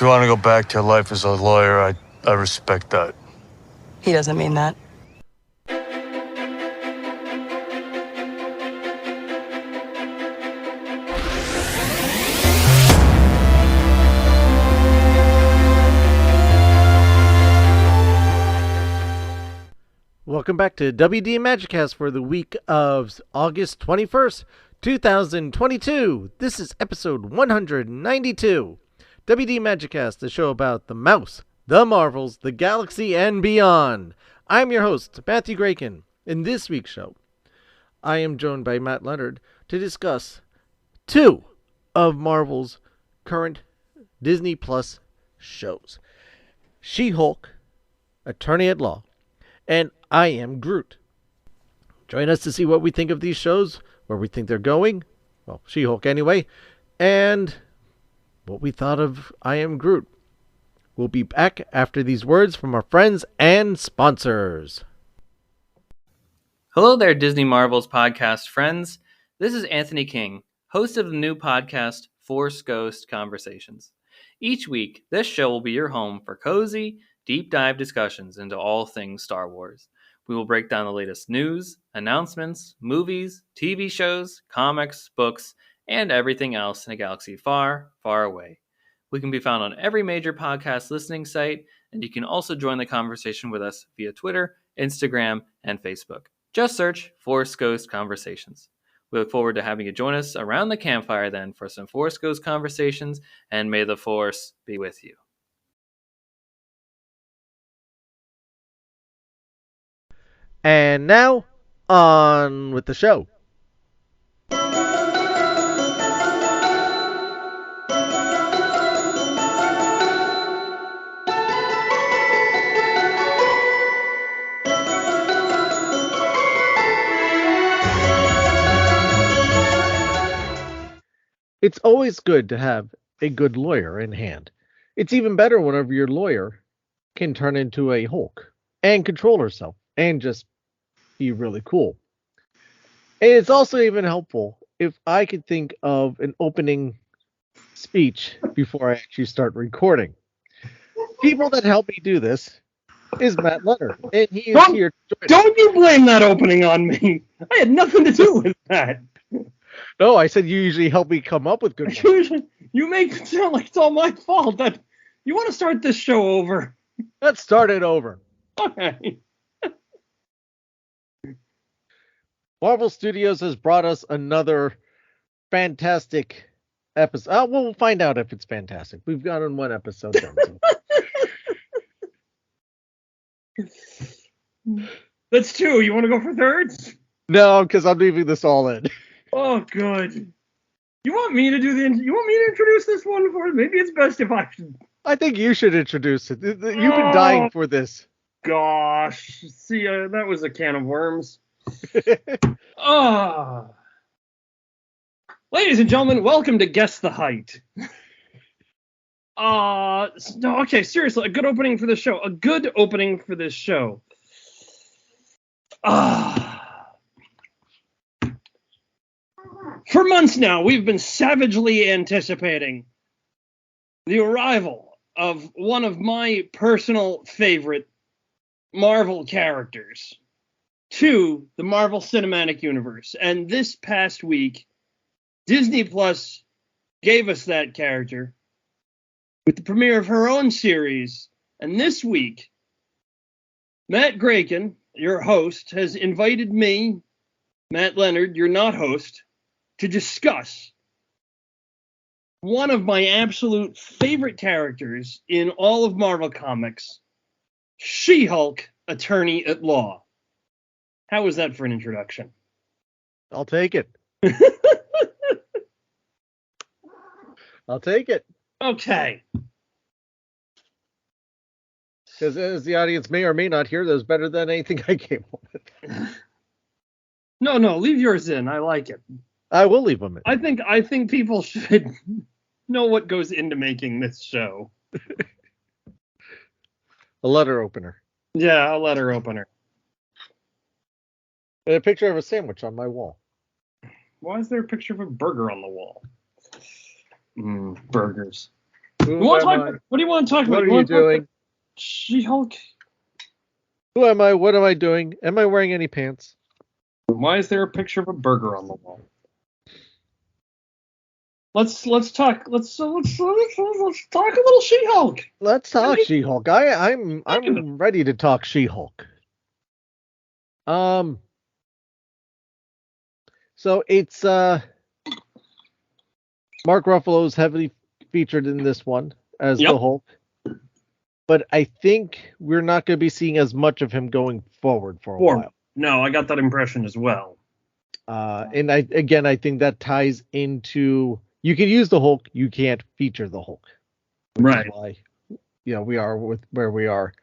you want to go back to your life as a lawyer, I respect that. He doesn't mean that. Welcome back to WD Magicast for the week of August 21st, 2022. This is episode 192. WD Magicast, the show about the mouse, the Marvels, the galaxy, and beyond. I'm your host, Matthew Graken. In this week's show, I am joined by Matt Leonard to discuss two of Marvel's current Disney Plus shows. She-Hulk, Attorney at Law, and I Am Groot. Join us to see what we think of these shows, where we think they're going, well, She-Hulk anyway, and what we thought of I Am Groot. We'll be back after these words from our friends and sponsors. Hello there, Disney Marvels podcast friends. This is Anthony King, host of the new podcast, Force Ghost Conversations. Each week, this show will be your home for cozy, deep dive discussions into all things Star Wars. We will break down the latest news, announcements, movies, TV shows, comics, books, and everything else in a galaxy far, far away. We can be found on every major podcast listening site, and you can also join the conversation with us via Twitter, Instagram, and Facebook. Just search Force Ghost Conversations. We look forward to having you join us around the campfire then for some Force Ghost conversations, and may the Force be with you. And now, on with the show. It's always good to have a good lawyer in hand. It's even better whenever your lawyer can turn into a Hulk and control herself and just be really cool. And it's also even helpful if I could think of an opening speech before I actually start recording. People that help me do this is Matt Leonard, and he is here to join us. Don't you blame that opening on me. I had nothing to do with that. No, I said you usually help me come up with good ones. You make it sound like it's all my fault. You want to start this show over? Let's start it over. Okay. Marvel Studios has brought us another fantastic episode. Well, we'll find out if it's fantastic. We've gotten one episode done. So. That's two. You want to go for thirds? No, because I'm leaving this all in. Oh, good. You want me to introduce this one for? Maybe it's best if I should. I think you should introduce it. You've been dying for this. Gosh, see, that was a can of worms. Ladies and gentlemen, welcome to Guess the Height. No, okay, seriously, a good opening for the show. A good opening for this show. For months now, we've been savagely anticipating the arrival of one of my personal favorite Marvel characters to the Marvel Cinematic Universe. And this past week, Disney Plus gave us that character with the premiere of her own series. And this week, Matt Graken, your host, has invited me, Matt Leonard, your not host, to discuss one of my absolute favorite characters in all of Marvel Comics, She-Hulk, Attorney at Law. How was that for an introduction? I'll take it. I'll take it. Okay. Because as the audience may or may not hear, that was better than anything I came up with. No, leave yours in. I like it. I will leave them in. I think people should know what goes into making this show. A letter opener. Yeah, a letter opener. And a picture of a sandwich on my wall. Why is there a picture of a burger on the wall? Burgers. Who am I? What do you want to talk about? What are you doing? She-Hulk. Who am I? What am I doing? Am I wearing any pants? Why is there a picture of a burger on the wall? Let's talk. Let's talk a little She-Hulk. Let's talk She-Hulk. I'm ready to talk She-Hulk. So it's Mark Ruffalo's heavily featured in this one as the Hulk. But I think we're not going to be seeing as much of him going forward for a while. No, I got that impression as well. And I think that ties into, you can use the Hulk, you can't feature the Hulk. Right. Why, we are with where we are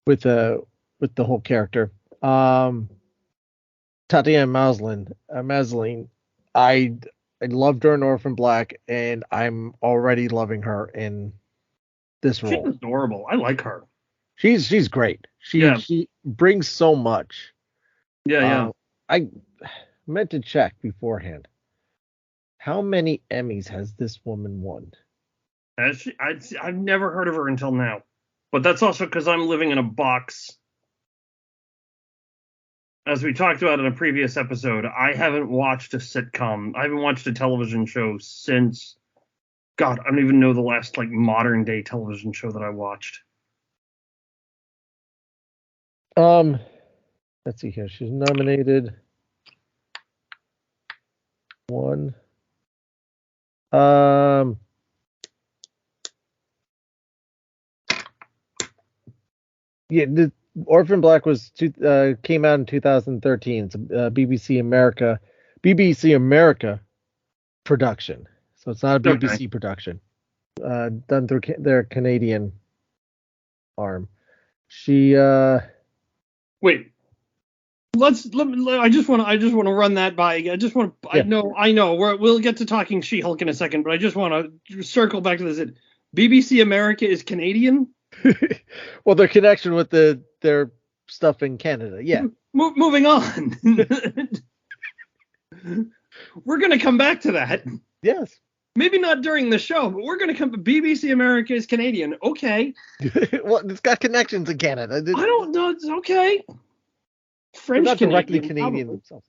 with the Hulk character. Tatiana Maslany, I loved her in Orphan Black, and I'm already loving her in this role. She's adorable. I like her. She's great. She brings so much. Yeah. I meant to check beforehand. How many Emmys has this woman won? I've never heard of her until now. But that's also because I'm living in a box. As we talked about in a previous episode, I haven't watched a sitcom. I haven't watched a television show since... God, I don't even know the last modern day television show that I watched. Let's see here. She's nominated. One. The Orphan Black came out in 2013. It's a BBC America production. So it's not a BBC production. Done through their Canadian arm. She wait. I just want to run that by. I know. We'll get to talking She-Hulk in a second, but I just want to circle back to this. BBC America is Canadian. Well, their connection with their stuff in Canada, yeah. Moving on. We're gonna come back to that. Yes. Maybe not during the show, but we're gonna come. BBC America is Canadian. Okay. Well, it's got connections in Canada. I don't know. It's okay. French not Canadian, directly Canadian themselves.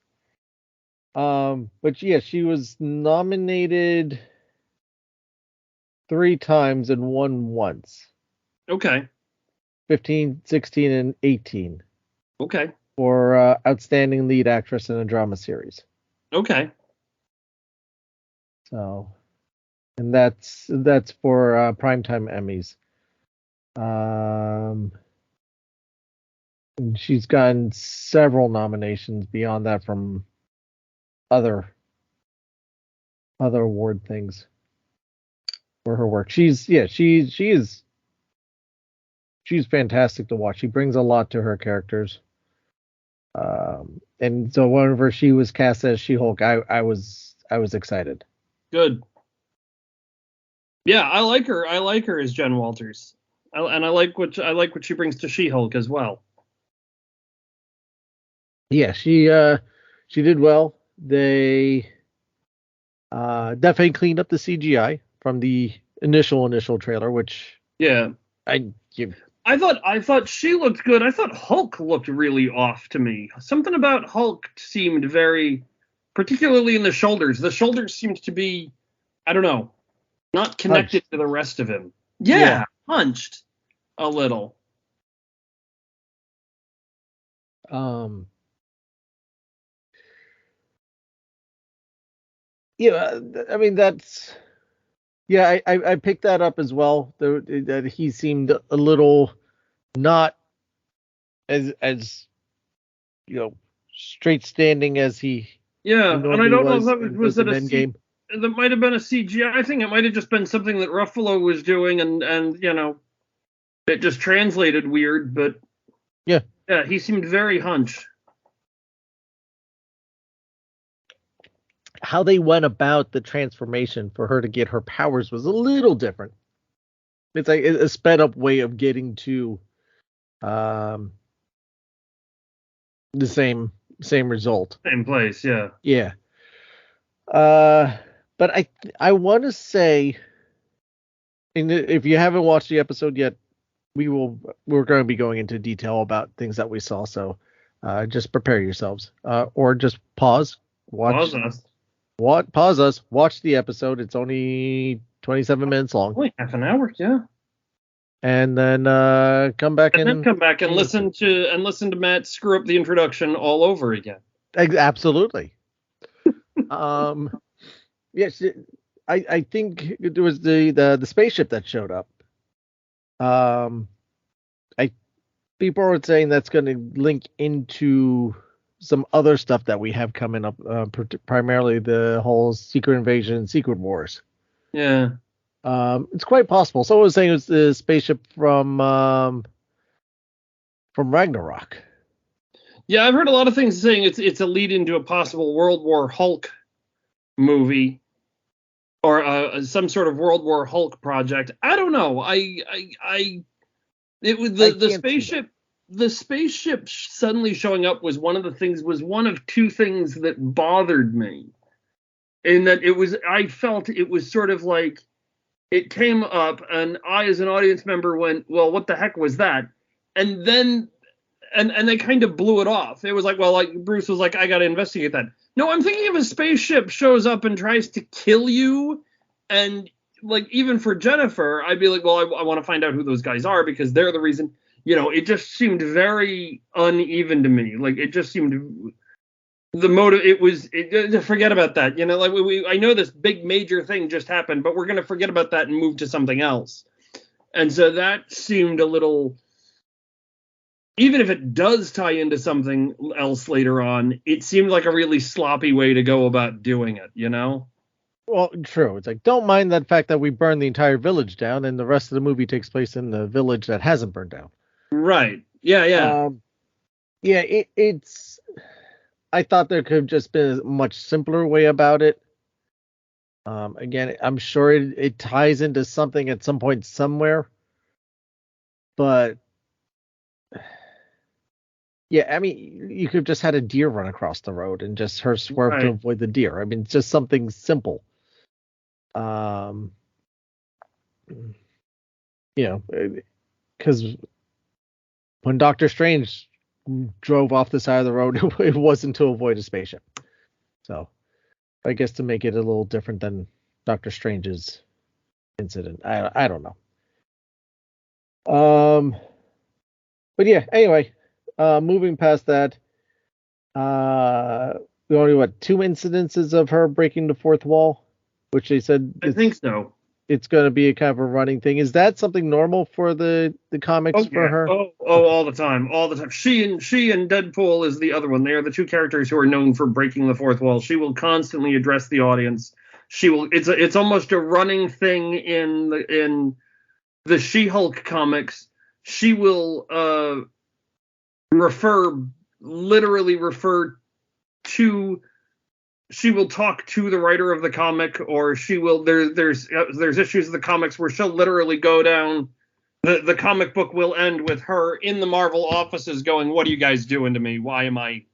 But yeah, she was nominated 3 times and won once. Okay. 15, 16, and 18. Okay. For outstanding lead actress in a drama series. Okay. So, and that's for primetime Emmys. And she's gotten several nominations beyond that from other award things for her work. She's fantastic to watch. She brings a lot to her characters. And so whenever she was cast as She-Hulk, I was excited. Good. Yeah, I like her. I like her as Jen Walters, and I like what she brings to She-Hulk as well. Yeah, she did well. They definitely cleaned up the CGI from the initial trailer, which I thought she looked good. I thought Hulk looked really off to me. Something about Hulk seemed very, particularly in the shoulders. The shoulders seemed to be, I don't know, not connected to the rest of him. Yeah, hunched a little. Yeah, I mean that's. Yeah, I picked that up as well. That he seemed a little not as straight standing as he. Yeah, and I don't know if that was it a Endgame. That might have been a CGI thing. It might have just been something that Ruffalo was doing, and it just translated weird. But yeah, he seemed very hunched. How they went about the transformation for her to get her powers was a little different. It's like a sped up way of getting to the same result. Same place, yeah. Yeah. But I want to say And if you haven't watched the episode yet, we're going to be going into detail about things that we saw. So just prepare yourselves, or just pause, watch, Pause us. pause us, watch the episode. It's only 27 minutes long, Only half an hour, yeah. and then come back And then come back and listen to Matt screw up the introduction all over again. Absolutely. Yes, I think it was the spaceship that showed up. I People are saying that's going to link into some other stuff that we have coming up, primarily the whole Secret Invasion, Secret Wars. Yeah. It's quite possible. Someone was saying it was the spaceship from Ragnarok. Yeah, I've heard a lot of things saying it's a lead into a possible World War Hulk movie or some sort of World War Hulk project. I don't know. It was the spaceship suddenly showing up was one of two things that bothered me. In that I felt it was sort of like it came up and I as an audience member went, well, what the heck was that? And then and they kind of blew it off. It was like, well, like Bruce was like, I got to investigate that. No, I'm thinking if a spaceship shows up and tries to kill you, and like even for Jennifer, I'd be like, well, I want to find out who those guys are because they're the reason. It just seemed very uneven to me. Like it just seemed the motive. Forget about that. Like I know this big major thing just happened, but we're gonna forget about that and move to something else. And so that seemed a little. Even if it does tie into something else later on, it seemed like a really sloppy way to go about doing it, Well, true. It's like, don't mind that fact that we burned the entire village down and the rest of the movie takes place in the village that hasn't burned down. Right. Yeah, yeah. It's I thought there could have just been a much simpler way about it. Again, I'm sure it ties into something at some point somewhere. But yeah, I mean, you could have just had a deer run across the road and just her swerve to Right. avoid the deer. I mean, it's just something simple. Um, because when Doctor Strange drove off the side of the road, it wasn't to avoid a spaceship. So, I guess to make it a little different than Doctor Strange's incident. I don't know. But yeah. Anyway, moving past that, we only two incidences of her breaking the fourth wall, which they said I think so. it's going to be a kind of a running thing. Is that something normal for the comics for her? All the time, all the time. She and Deadpool is the other one. They are the two characters who are known for breaking the fourth wall. She will constantly address the audience. She will. It's almost a running thing in the She-Hulk comics. She will literally refer to. She will talk to the writer of the comic, or she will. There's issues of the comics where she'll literally go down. The comic book will end with her in the Marvel offices going, "What are you guys doing to me? Why am I?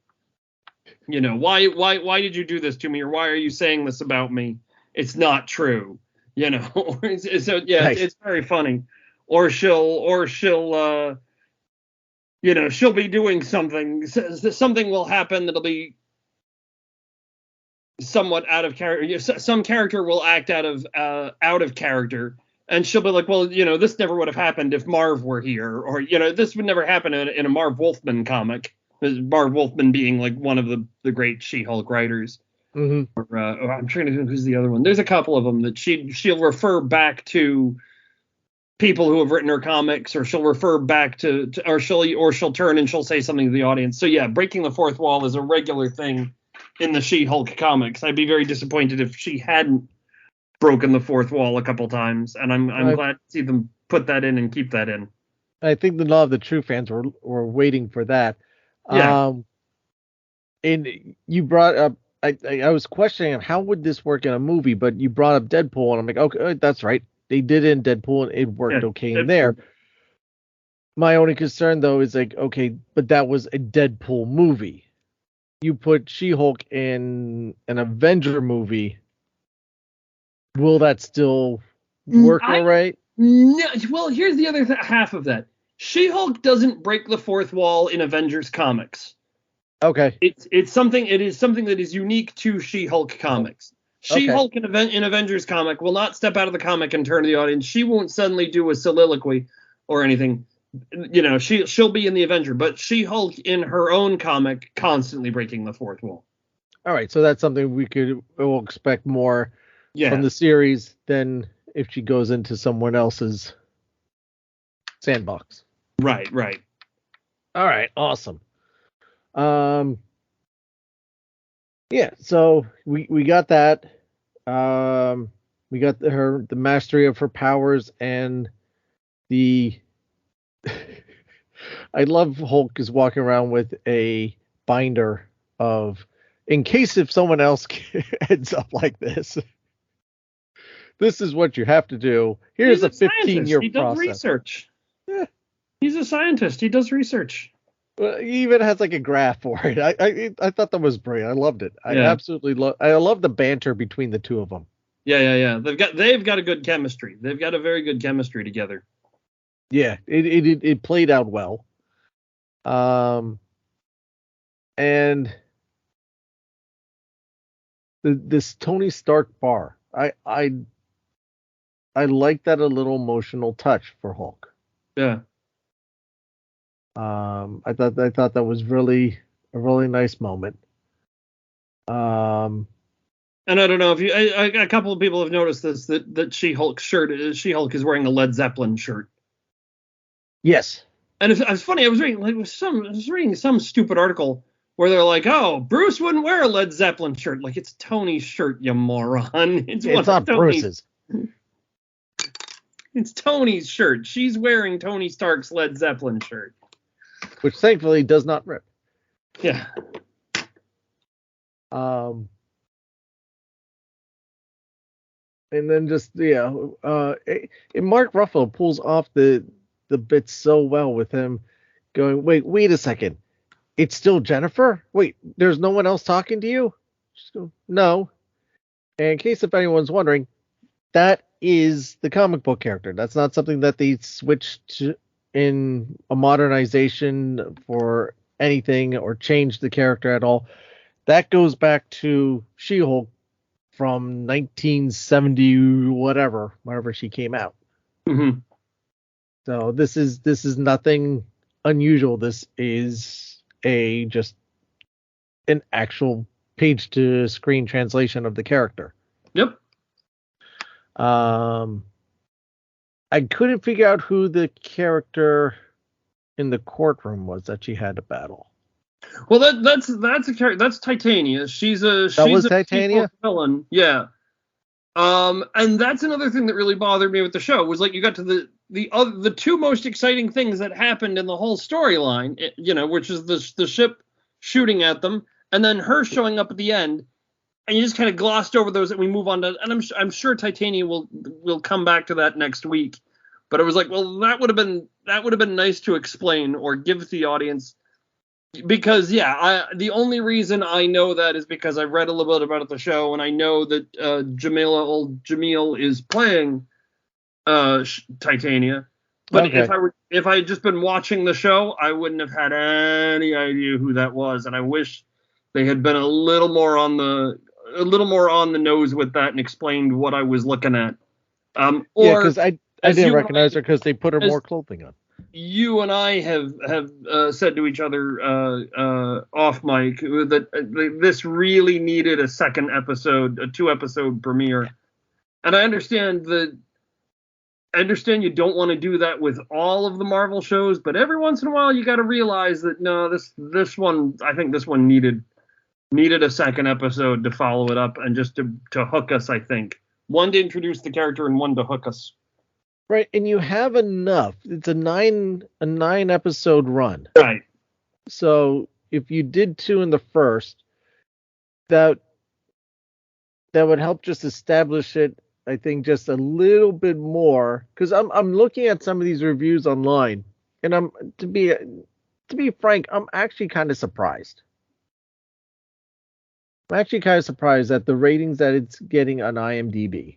Why did you do this to me? Or why are you saying this about me? It's not true." So yeah, Nice. it's very funny. Or she'll she'll be doing something. Something will happen that'll be somewhat out of character. Some character will act out of character, and she'll be like, well, this never would have happened if Marv were here, or this would never happen in a Marv Wolfman comic. Marv Wolfman being like one of the great She-Hulk writers. Mm-hmm. Or, I'm trying to think who's the other one. There's a couple of them that she'll refer back to people who have written her comics, or she'll refer back to or she'll turn and she'll say something to the audience. So yeah, breaking the fourth wall is a regular thing in the She-Hulk comics. I'd be very disappointed if she hadn't broken the fourth wall a couple times, and I'm glad to see them put that in and keep that in. I think a lot of the true fans were waiting for that. Yeah. And you brought up, I was questioning how would this work in a movie, but you brought up Deadpool, and I'm like, okay, that's right. They did it in Deadpool, and it worked okay in there. My only concern, though, is like, okay, but that was a Deadpool movie. You put She-Hulk in an Avenger movie, will that still work all right? No, well, here's the other half of that. She-Hulk doesn't break the fourth wall in Avengers comics. Okay. It is something that is unique to She-Hulk comics. She-Hulk in Avengers comic will not step out of the comic and turn to the audience. She won't suddenly do a soliloquy or anything. She'll be in the Avenger, but She-Hulk in her own comic constantly breaking the fourth wall. All right, so that's something we'll expect more from the series than if she goes into someone else's sandbox. Right. All right, awesome. Yeah, so we got that. We got the mastery of her powers and the I love Hulk is walking around with a binder of in case if someone else ends up like this. This is what you have to do. Here's a 15-year process. He does research. Yeah. He's a scientist. He does research. Well, he even has like a graph for it. I thought that was brilliant. I loved it. I absolutely love. I love the banter between the two of them. Yeah. They've got a good chemistry. They've got a very good chemistry together. Yeah, it played out well. And this Tony Stark bar. I like that a little emotional touch for Hulk. Yeah. I thought that was really a really nice moment. And I don't know if a couple of people have noticed this that She-Hulk is wearing a Led Zeppelin shirt. Yes. And it's funny. I was reading some stupid article where they're like, "Oh, Bruce wouldn't wear a Led Zeppelin shirt." Like, it's Tony's shirt, you moron. It's not Bruce's. It's Tony's shirt. She's wearing Tony Stark's Led Zeppelin shirt, which thankfully does not rip. Yeah. And then just and Mark Ruffalo pulls off the bit so well with him going, wait a second, it's still Jennifer? Wait, there's no one else talking to you? Just go, no. And in case if anyone's wondering, that is the comic book character. That's not something that they switched in a modernization for anything or changed the character at all. That goes back to She-Hulk from 1970 whenever she came out. Mm-hmm. So this is nothing unusual. This is just an actual page to screen translation of the character. Yep. I couldn't figure out who the character in the courtroom was that she had to battle. Well, that's a character. That's Titania. She's a Titania villain. Yeah. And that's another thing that really bothered me with the show was like you got to the two most exciting things that happened in the whole storyline, which is the ship shooting at them and then her showing up at the end, and you just kind of glossed over those and we move on to. And I'm sure Titania will come back to that next week, but it was like, well, that would have been nice to explain or give the audience. Because the only reason I know that is because I read a little bit about the show, and I know that Jamil is playing Titania. But okay. if I had just been watching the show, I wouldn't have had any idea who that was, and I wish they had been a little more on the nose with that and explained what I was looking at. Because I didn't recognize her because they put her more clothing on. You and I have said to each other off mic that this really needed a second episode, a 2-episode premiere. And I understand you don't want to do that with all of the Marvel shows, but every once in a while you got to realize that no, this one, I think this one needed a second episode to follow it up and just to hook us, I think. One to introduce the character and one to hook us. Right, and you have enough. It's a 9-episode run. Right. So if you did 2 in the first, that would help just establish it, I think, just a little bit more. Because I'm looking at some of these reviews online, and to be frank, I'm actually kind of surprised. I'm actually kind of surprised at the ratings that it's getting on IMDb.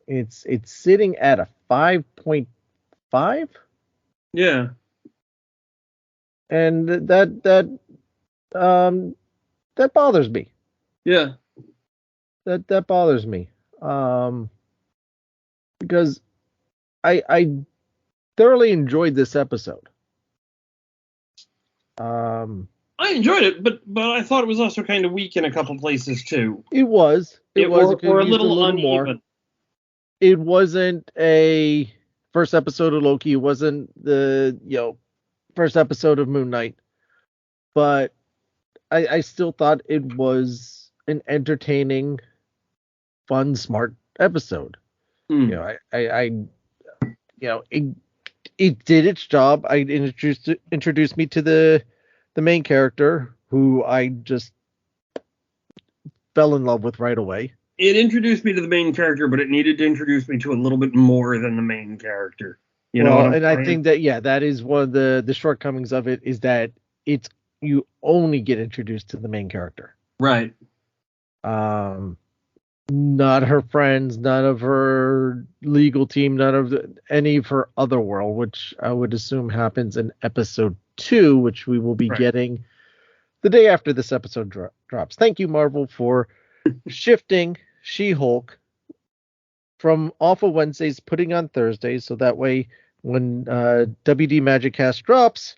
It's sitting at a 5.5, Yeah. and that bothers me. Yeah. That bothers me. Because I thoroughly enjoyed this episode. I enjoyed it, but I thought it was also kind of weak in a couple places too. It was. It Or could have a used little more. uneven. It wasn't a first episode of Loki. It wasn't the first episode of Moon Knight. But I still thought it was an entertaining, fun, smart episode. Hmm. It did its job. It introduced me to the main character, who I just fell in love with right away. It introduced me to the main character, but it needed to introduce me to a little bit more than the main character. You know what I'm I saying? think that is one of the shortcomings of it, is that you only get introduced to the main character. Right. Not her friends, none of her legal team, none of any of her other world, which I would assume happens in episode 2, which we will be getting the day after this episode drops. Thank you, Marvel, for shifting She-Hulk from off of Wednesdays, putting on Thursdays, so that way when WD Magic Cast drops,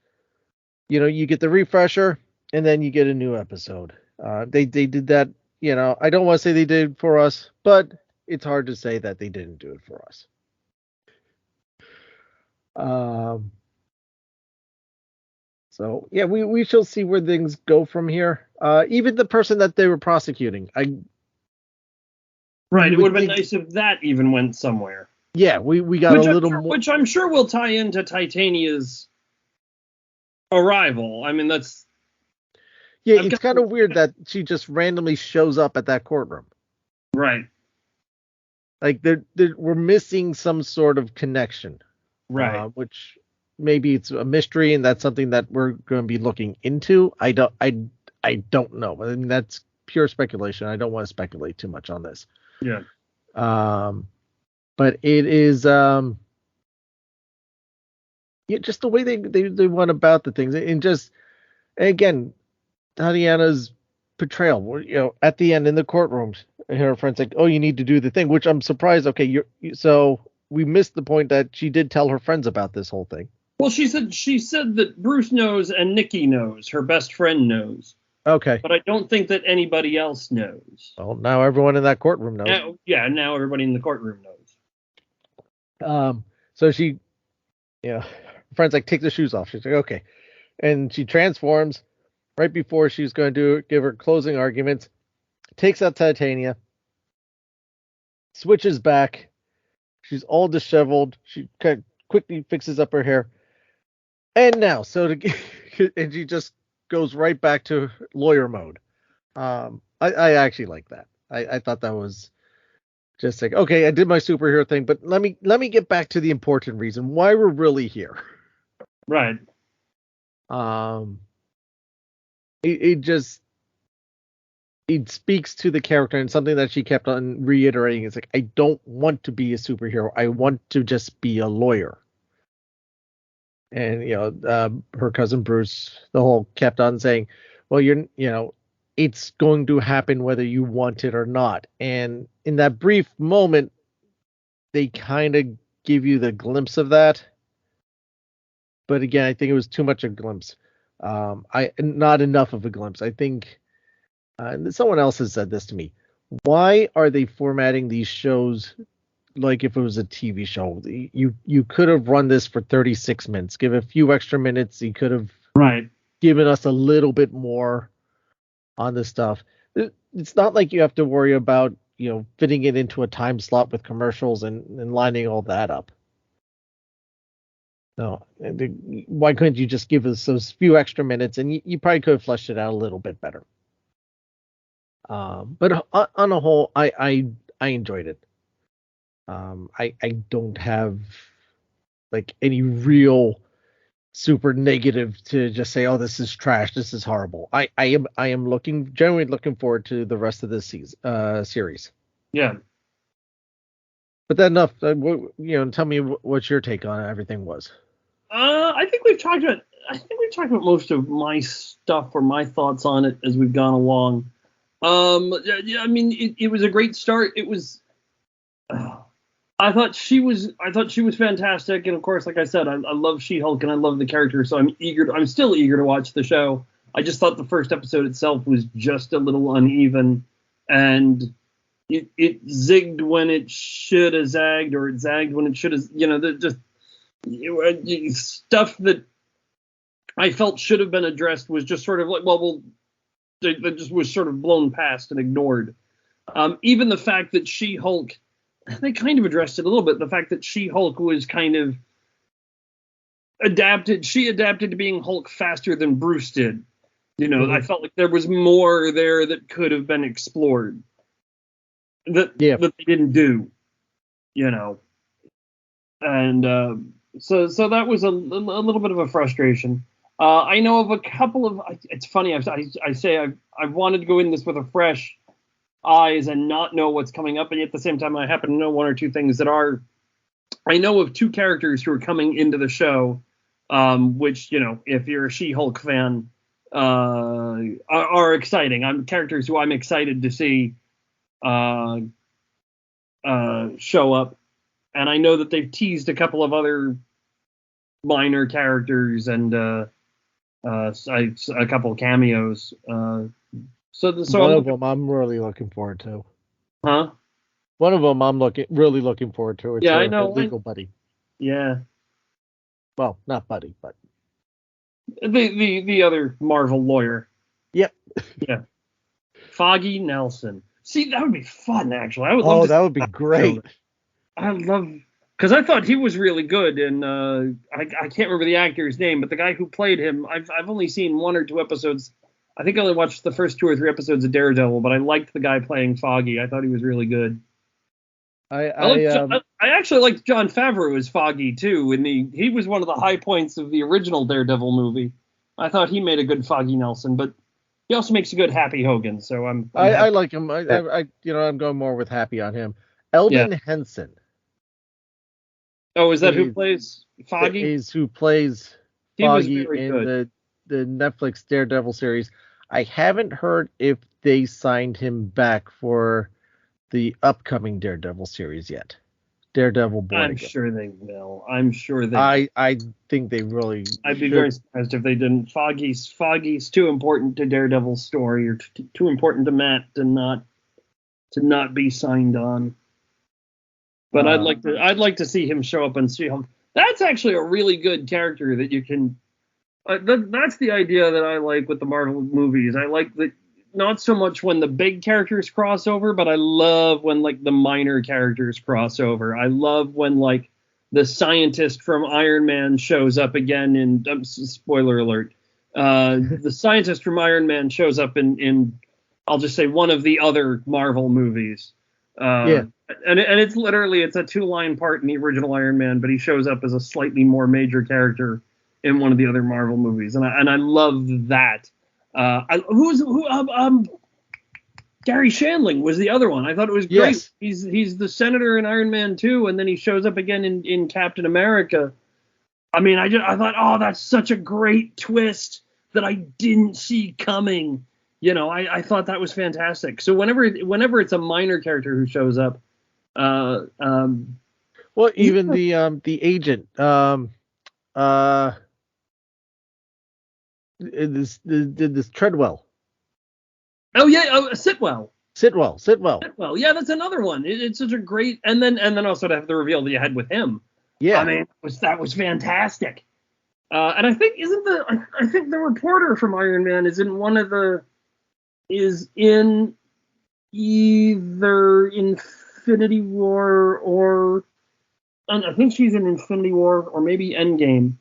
you get the refresher and then you get a new episode. They did that. I don't want to say they did it for us, but it's hard to say that they didn't do it for us. So yeah, we shall see where things go from here. Even the person that they were prosecuting, Right. It would have been nice if that even went somewhere. Yeah, we got a little more, which I'm sure will tie into Titania's arrival. I mean, that's. Yeah, it's kind of weird that she just randomly shows up at that courtroom. Right. Like we're missing some sort of connection. Right. Which maybe it's a mystery, and that's something that we're going to be looking into. I don't know. I mean, that's pure speculation. I don't want to speculate too much on this. Yeah. But it is just the way they went about the things, and again, Tatiana's portrayal. At the end in the courtrooms, her friend's like, "Oh, you need to do the thing," which I'm surprised. Okay, so we missed the point that she did tell her friends about this whole thing. Well, she said that Bruce knows and Nikki knows, her best friend knows. Okay. But I don't think that anybody else knows. Well, now everyone in that courtroom knows. Now everybody in the courtroom knows. So she, friend's like, take the shoes off. She's like, okay. And she transforms right before she's going to give her closing arguments, takes out Titania, switches back. She's all disheveled. She kind of quickly fixes up her hair. And now, and she just goes right back to lawyer mode. I actually like that. I thought that was just like, okay, I did my superhero thing, but let me get back to the important reason why we're really here. Right. It speaks to the character, and something that she kept on reiterating is like, I don't want to be a superhero. I want to just be a lawyer. And her cousin Bruce, the whole kept on saying, well, it's going to happen whether you want it or not. And in that brief moment, they kind of give you the glimpse of that. But again, I think it was too much of a glimpse. Not enough of a glimpse. I think someone else has said this to me. Why are they formatting these shows like if it was a TV show? You could have run this for 36 minutes. Give a few extra minutes. You could have given us a little bit more on this stuff. It's not like you have to worry about fitting it into a time slot with commercials and lining all that up. No, why couldn't you just give us those few extra minutes, and you probably could have fleshed it out a little bit better. But on a whole, I enjoyed it. I don't have like any real super negative to just say, oh, this is trash, this is horrible. I am generally looking forward to the rest of this series. Yeah. But then enough. Tell me what your take on everything was. I think we've talked about. I think we've talked about most of my stuff or my thoughts on it as we've gone along. Yeah, I mean, it was a great start. It was. I thought she was fantastic, and of course, like I said, I love She-Hulk and I love the character, so I'm still eager to watch the show. I just thought the first episode itself was just a little uneven, and it zigged when it should have zagged, or it zagged when it should have, stuff that I felt should have been addressed was just sort of like, that just was sort of blown past and ignored. Even the fact that She-Hulk, they kind of addressed it a little bit. The fact that She-Hulk was kind of adapted. She adapted to being Hulk faster than Bruce did. I felt like there was more there that could have been explored that they didn't do. And so that was a little bit of a frustration. I know of a couple of. It's funny. I say I've wanted to go in this with a fresh eyes and not know what's coming up, and at the same time I happen to know one or two things that are. I know of two characters who are coming into the show, which if you're a She-Hulk fan, are exciting. I'm characters who I'm excited to see show up, and I know that they've teased a couple of other minor characters and a couple of cameos. So one of them I'm really looking forward to. Huh? One of them I'm really looking forward to. It's I know. Legal buddy. Yeah. Well, not buddy, but the other Marvel lawyer. Yep. Yeah. Foggy Nelson. See, that would be fun. Actually, I would love. That would be great. I love, because I thought he was really good, and I can't remember the actor's name, but the guy who played him, I've only seen one or two episodes. I think I only watched the first 2 or 3 episodes of Daredevil, but I liked the guy playing Foggy. I thought he was really good. I actually liked Jon Favreau as Foggy too, and he was one of the high points of the original Daredevil movie. I thought he made a good Foggy Nelson, but he also makes a good Happy Hogan. So I like him. I'm going more with Happy on him. Eldon Henson. Oh, is that who plays Foggy? Is who plays Foggy in the Netflix Daredevil series. I haven't heard if they signed him back for the upcoming Daredevil series yet. Daredevil Born I'm Again. sure they will. I'm sure they. I think they really. I'd be very surprised if they didn't. Foggy's too important to Daredevil's story, or too important to Matt to not be signed on. But I'd like to see him show up and see him. That's actually a really good character that you can. That's the idea that I like with the Marvel movies. I like that. Not so much when the big characters cross over, but I love when like the minor characters cross over. I love when like the scientist from Iron Man shows up again in spoiler alert. The scientist from Iron Man shows up in I'll just say one of the other Marvel movies. And it's literally it's a 2-line part in the original Iron Man, but he shows up as a slightly more major character in one of the other Marvel movies, and I love that. Gary Shandling was the other one. I thought it was great. Yes. He's the senator in Iron Man 2, and then he shows up again in Captain America. I mean, I thought, oh, that's such a great twist that I didn't see coming. I thought that was fantastic. So whenever it's a minor character who shows up, well, even the agent, this Treadwell. Oh yeah, Sitwell. Sitwell. Yeah, that's another one. It's such a great, and then also to have the reveal that you had with him. Yeah, I mean, that was fantastic. And I think I think the reporter from Iron Man is in either Infinity War or I think she's in Infinity War or maybe Endgame.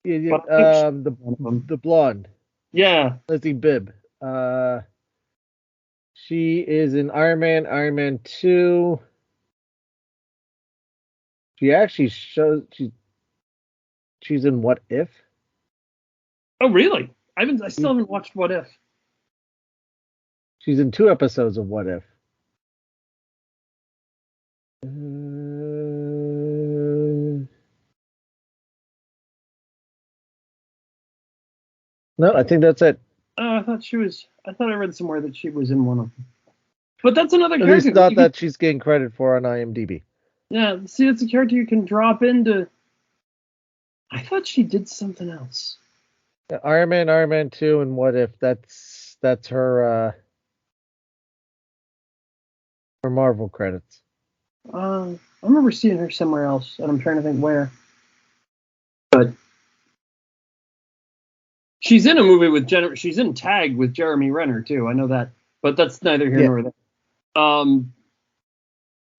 Yeah, the blonde. Yeah. Lizzie Bibb. She is in Iron Man 2. She actually shows she's in What If. Oh really? I still haven't watched What If. She's in 2 episodes of What If. No, I think that's it. I thought I read somewhere that she was in one of them. But that's another At character least not you can, that she's getting credit for on IMDb. yeah, see, it's a character you can drop into. I thought she did something else. Iron Man 2, and What If? That's her Marvel credits. I remember seeing her somewhere else, and I'm trying to think where. But she's in a movie with she's in Tag with Jeremy Renner too. I know that, but that's neither here Yeah. nor there.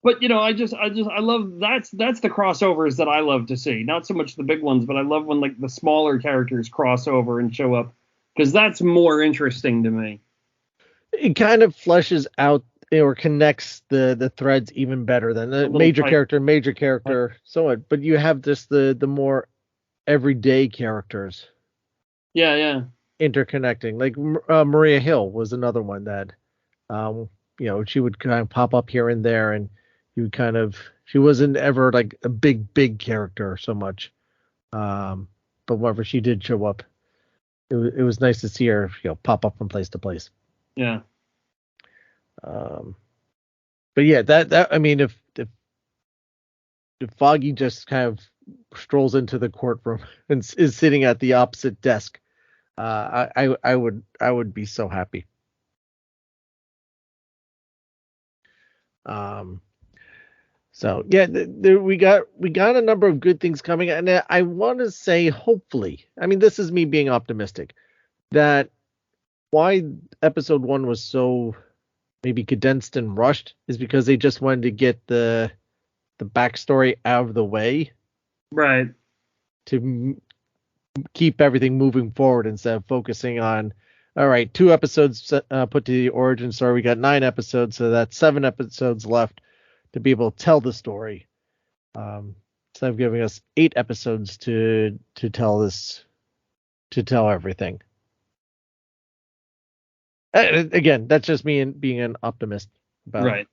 But I love that's the crossovers that I love to see. Not so much the big ones, but I love when like the smaller characters cross over and show up because that's more interesting to me. It kind of fleshes out or connects the threads even better than the major character, so what. But you have just the more everyday characters. Yeah. Interconnecting. Like Maria Hill was another one that, she would kind of pop up here and there, and she wasn't ever like a big character so much. But whenever she did show up, it was nice to see her, pop up from place to place. Yeah. But yeah, that I mean, if Foggy just kind of strolls into the courtroom and is sitting at the opposite desk, I would be so happy. So yeah, we got a number of good things coming, and I want to say, hopefully, I mean, this is me being optimistic, that why episode 1 was so maybe condensed and rushed is because they just wanted to get the backstory out of the way, Right. to keep everything moving forward instead of focusing on, all right, 2 episodes put to the origin story. We got 9 episodes, so that's 7 episodes left to be able to tell the story. Instead of giving us 8 episodes to tell everything. Again, that's just me being an optimist about Right.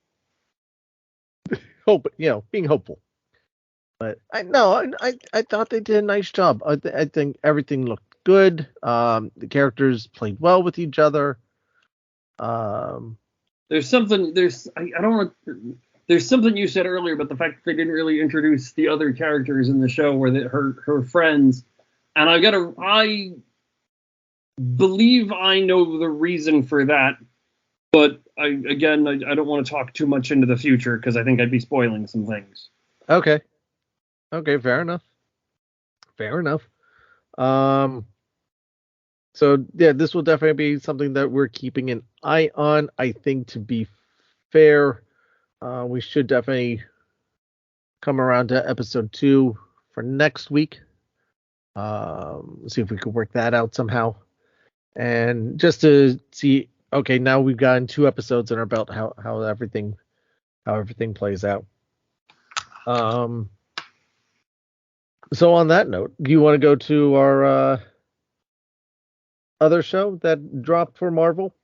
hope, being hopeful. But I thought they did a nice job. I think everything looked good. The characters played well with each other. There's something there's something you said earlier about the fact that they didn't really introduce the other characters in the show, or her friends, and I believe I know the reason for that, but I don't want to talk too much into the future because I think I'd be spoiling some things. Okay, fair enough. So yeah, this will definitely be something that we're keeping an eye on. I think, to be fair, we should definitely come around to episode 2 for next week. See if we could work that out somehow, and just to see. Okay, now we've gotten 2 episodes in our belt. How everything plays out. So on that note, do you want to go to our other show that dropped for Marvel?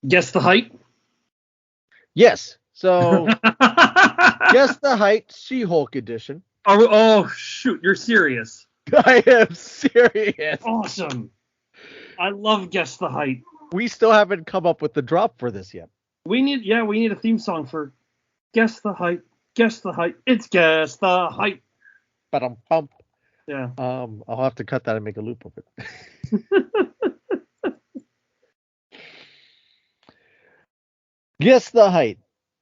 Guess the height. Yes. So Guess the Height, She-Hulk edition. Oh shoot, you're serious. I am serious. Awesome. I love Guess the Height. We still haven't come up with the drop for this yet. We need a theme song for Guess the Height. Guess the Height. It's Guess the Height. Ba-dum-bump. Yeah. I'll have to cut that and make a loop of it. Guess the Height.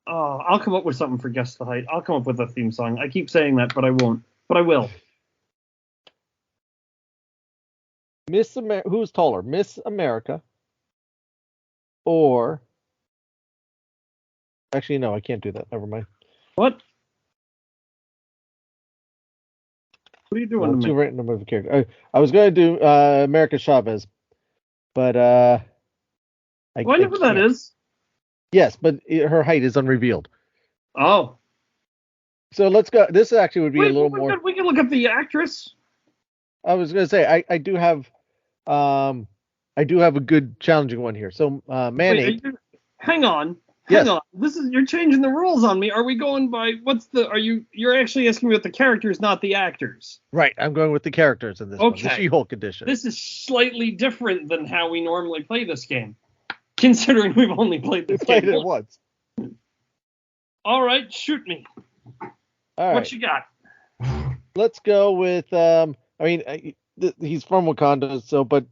Oh, I'll come up with something for Guess the Height. I'll come up with a theme song. I keep saying that, but I won't. But I will. Who's taller, Miss America or... Actually, no, I can't do that. Never mind. What? What are you doing to me? Two random of a character. I was going to do America Chavez, but I know who that is. Yes, but her height is unrevealed. Oh. So let's go. This actually would be a little more. We can look up the actress. I was going to say I do have a good challenging one here. So Manny. Hang on. Yes. Hang on. You're changing the rules on me. Are we going by you're actually asking me about the characters, not the actors? Right. I'm going with the characters in this one, the Okay. She-Hulk edition. This is slightly different than how we normally play this game, considering we've only played this played game it once. All right, shoot me. All What right. you got? Let's go with he's from Wakanda, so but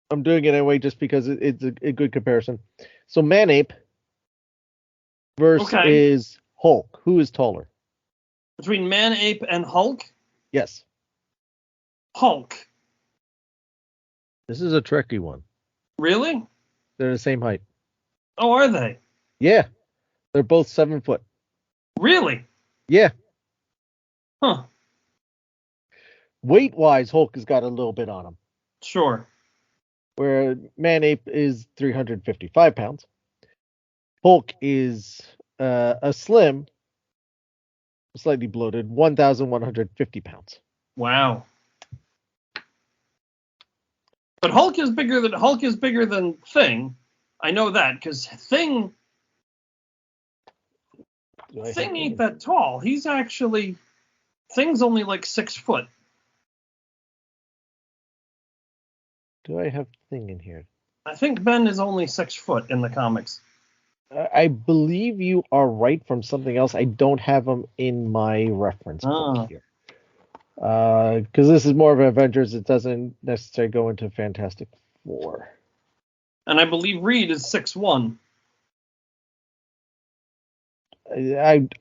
I'm doing it anyway just because it's a good comparison. So Manape versus Hulk. Who is taller? Between Man-Ape and Hulk? Yes. Hulk. This is a tricky one. Really? They're the same height. Oh, are they? Yeah. They're both 7 foot. Really? Yeah. Huh. Weight-wise, Hulk has got a little bit on him. Sure. Where Manape is 355 pounds. Hulk is a slim, slightly bloated, 1,150 pounds. Wow. But Hulk is bigger than Thing. I know that because Thing ain't that tall. He's actually Thing's only like 6 foot. Do I have Thing in here? I think Ben is only 6 foot in the comics. I believe you are right from something else. I don't have them in my reference book here. Because this is more of Avengers. It doesn't necessarily go into Fantastic Four. And I believe Reed is 6'1".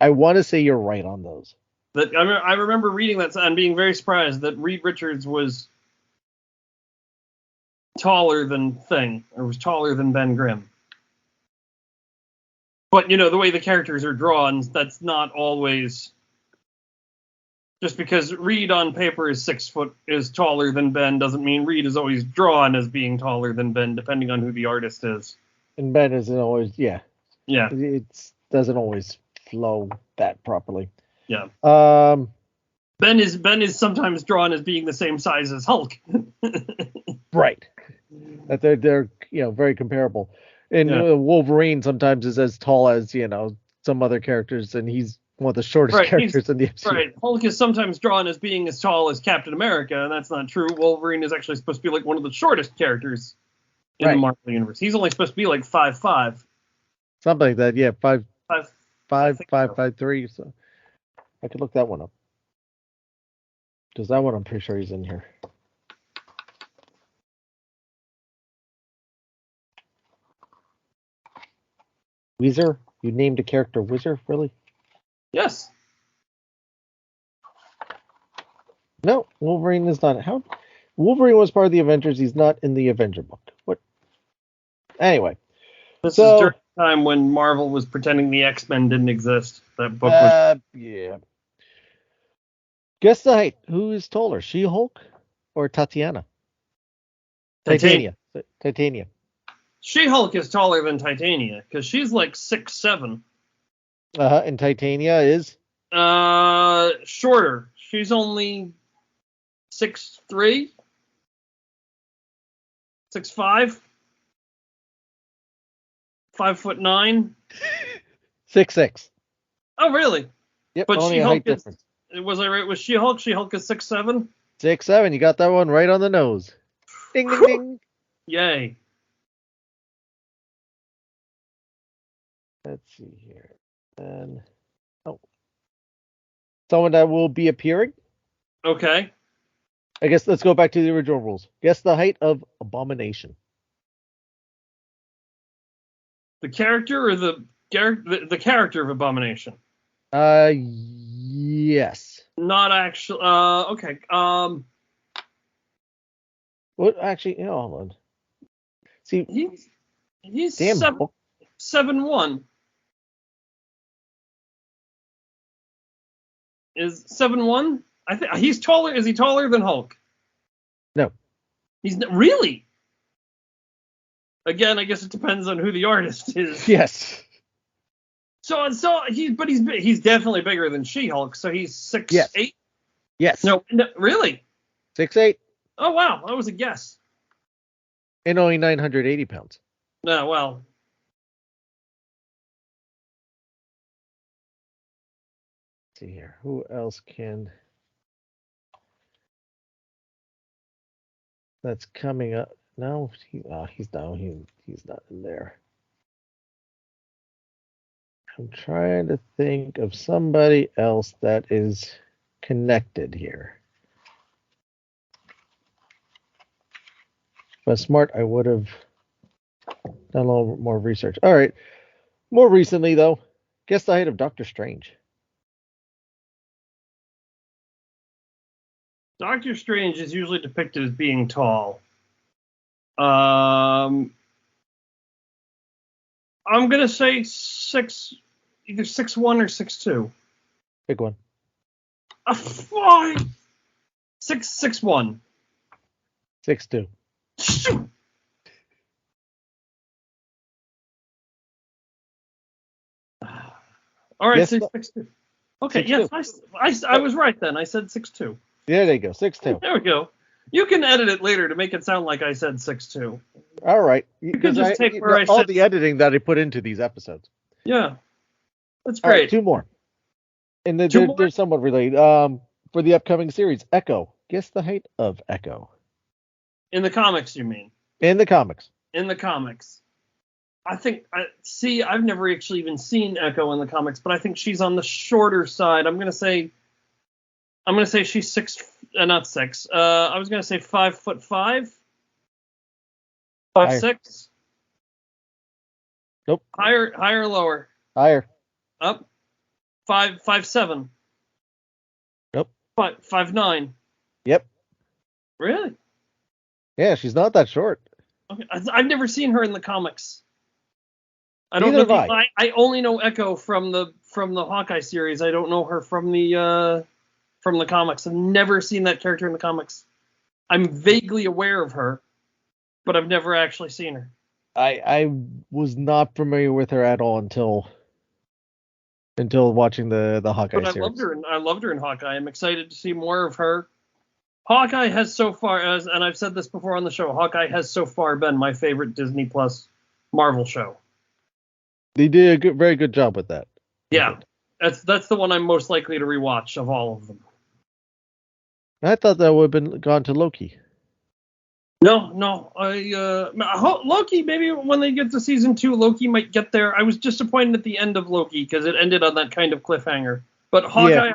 I want to say you're right on those. That I remember reading that and being very surprised that Reed Richards was taller than Thing, or was taller than Ben Grimm. But, the way the characters are drawn, that's not always... Just because Reed on paper is 6 foot, is taller than Ben, doesn't mean Reed is always drawn as being taller than Ben, depending on who the artist is. And Ben isn't always, yeah. Yeah. It doesn't always flow that properly. Yeah. Ben is sometimes drawn as being the same size as Hulk. Right. That they're very comparable. And Wolverine sometimes is as tall as some other characters, and he's one of the shortest characters in the MCU. Right. Hulk is sometimes drawn as being as tall as Captain America, and that's not true. Wolverine is actually supposed to be like one of the shortest characters in the Marvel universe. He's only supposed to be like 5'5". Something like that, yeah. 5'3". So. So I could look that one up. Because that one I'm pretty sure he's in here. Weezer? You named a character Weezer? Really? Yes. No, Wolverine is not. How? Wolverine was part of the Avengers. He's not in the Avenger book. What? Anyway. This is during the time when Marvel was pretending the X-Men didn't exist. That book was... Yeah. Guess the height. Who is taller, She-Hulk or Tatiana? Titania. She-Hulk is taller than Titania, because she's like 6'7". And Titania is? Shorter. She's only 6'3", 6'5", 5'9". 6'6". Oh, really? Yep. But only a height difference. Was I right with She-Hulk? She-Hulk is 6'7"? 6'7". You got that one right on the nose. Ding, ding, ding. Yay. Let's see here. And someone that will be appearing. Okay. I guess let's go back to the original rules. Guess the height of Abomination. The character or the character of Abomination? Yes. Not actually. Okay. What? Actually, hold on. See, he's damn 7'1". Is 7'1"? I think he's taller. Is he taller than Hulk? No. He's really. Again, I guess it depends on who the artist is. Yes. So he's definitely bigger than She-Hulk. So he's 6'8". Yes. No, really. 6'8". Oh wow, that was a guess. And only 980 pounds. No, well. see here. Who else can... That's coming up. No, he's down. He's not in there. I'm trying to think of somebody else that is connected here. If I was smart, I would have done a little more research. All right. More recently, though, guess the height of Doctor Strange. Doctor Strange is usually depicted as being tall. I'm gonna say either 6'1" or 6'2". Big one. Fine. 6'1". 6'2". Shoot. All right, Yes, so 6'2". Okay, 6'2". yes, I was right then. I said 6'2". Yeah, there you go. 6'2". There we go. You can edit it later to make it sound like I said 6'2". All right. You can just take where I all said the editing that I put into these episodes. Yeah, that's All right, great. 2 more. And Two more? they're somewhat related. For the upcoming series, Echo. Guess the height of Echo. In the comics, you mean? In the comics. In the comics. I've never actually even seen Echo in the comics, but I think she's on the shorter side. I'm gonna say she's not 6. I was gonna say 5'5", 5'6". Nope. Higher or lower? Higher. Up. 5'7". Nope. 5'9". Yep. Really? Yeah, she's not that short. Okay. I've never seen her in the comics. I don't Neither know. have I. I only know Echo from the Hawkeye series. I don't know her from the comics. I've never seen that character in the comics. I'm vaguely aware of her, but I've never actually seen her. I was not familiar with her at all until watching the Hawkeye But I series. loved her in Hawkeye. I'm excited to see more of her. Hawkeye has so far, and I've said this before on the show, Hawkeye has so far been my favorite Disney Plus Marvel show. They did a very good job with that. Yeah, that's the one I'm most likely to rewatch of all of them. I thought that would have been gone to Loki. No, Loki, maybe when they get to season 2, Loki might get there. I was disappointed at the end of Loki because it ended on that kind of cliffhanger. But Hawkeye,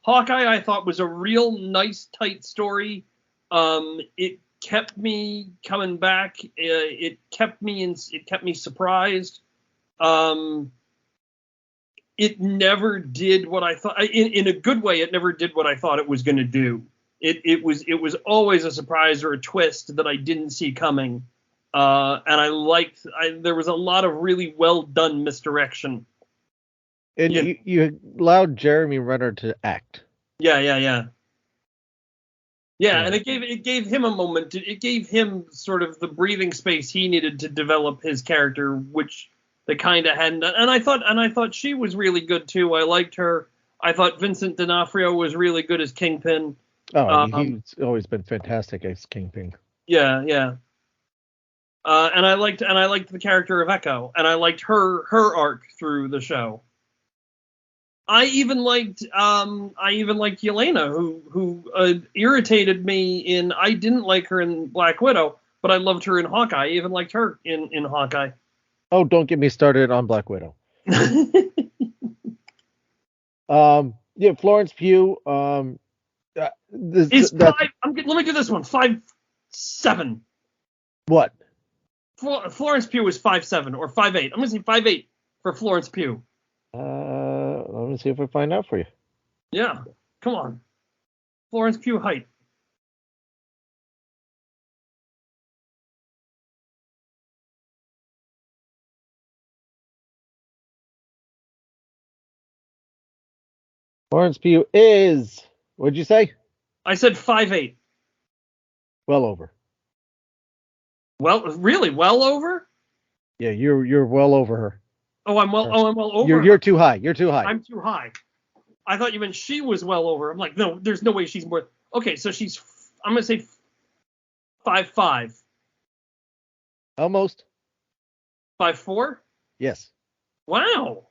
I thought was a real nice, tight story. It kept me coming back. It kept me surprised. It never did what I thought. In a good way, it never did what I thought it was going to do. It was always a surprise or a twist that I didn't see coming. And there was a lot of really well done misdirection. And you allowed Jeremy Renner to act. Yeah, and it gave him a moment. It gave him sort of the breathing space he needed to develop his character, which they kind of hadn't done. And I thought she was really good too. I liked her. I thought Vincent D'Onofrio was really good as Kingpin. Oh, he's always been fantastic as Kingpin. Yeah. And I liked the character of Echo, and I liked her arc through the show. I even liked Yelena, who irritated me in. I didn't like her in Black Widow, but I loved her in Hawkeye. I even liked her in Hawkeye. Oh, don't get me started on Black Widow. Florence Pugh. Let me do this one. 5'7". What? Florence Pugh is 5'7" or 5'8". I'm gonna say 5'8" for Florence Pugh. Let me see if I find out for you. Yeah, come on. Florence Pugh height. Florence Pugh is. What'd you say? I said 5'8". Well over. Well, really, well over? Yeah, you're well over her. I'm well over. You're too high. You're too high. I'm too high. I thought you meant she was well over. I'm like, no, there's no way she's more. Okay, so I'm gonna say 5'5". Almost. 5'4". Yes. Wow.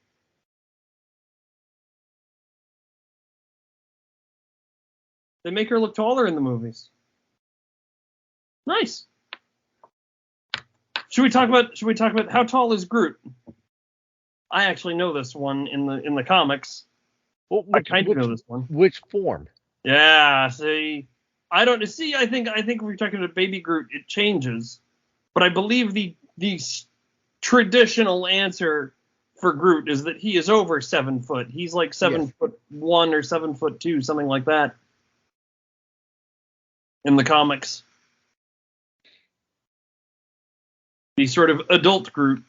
They make her look taller in the movies. Nice. Should we talk about how tall is Groot? I actually know this one in the comics. Well, I kind of know this one. Which form? Yeah, see, I don't see. I think if we're talking about Baby Groot, it changes, but I believe the traditional answer for Groot is that he is over 7 foot. He's like 7'1" or 7'2", something like that, in the comics. The sort of adult Groot.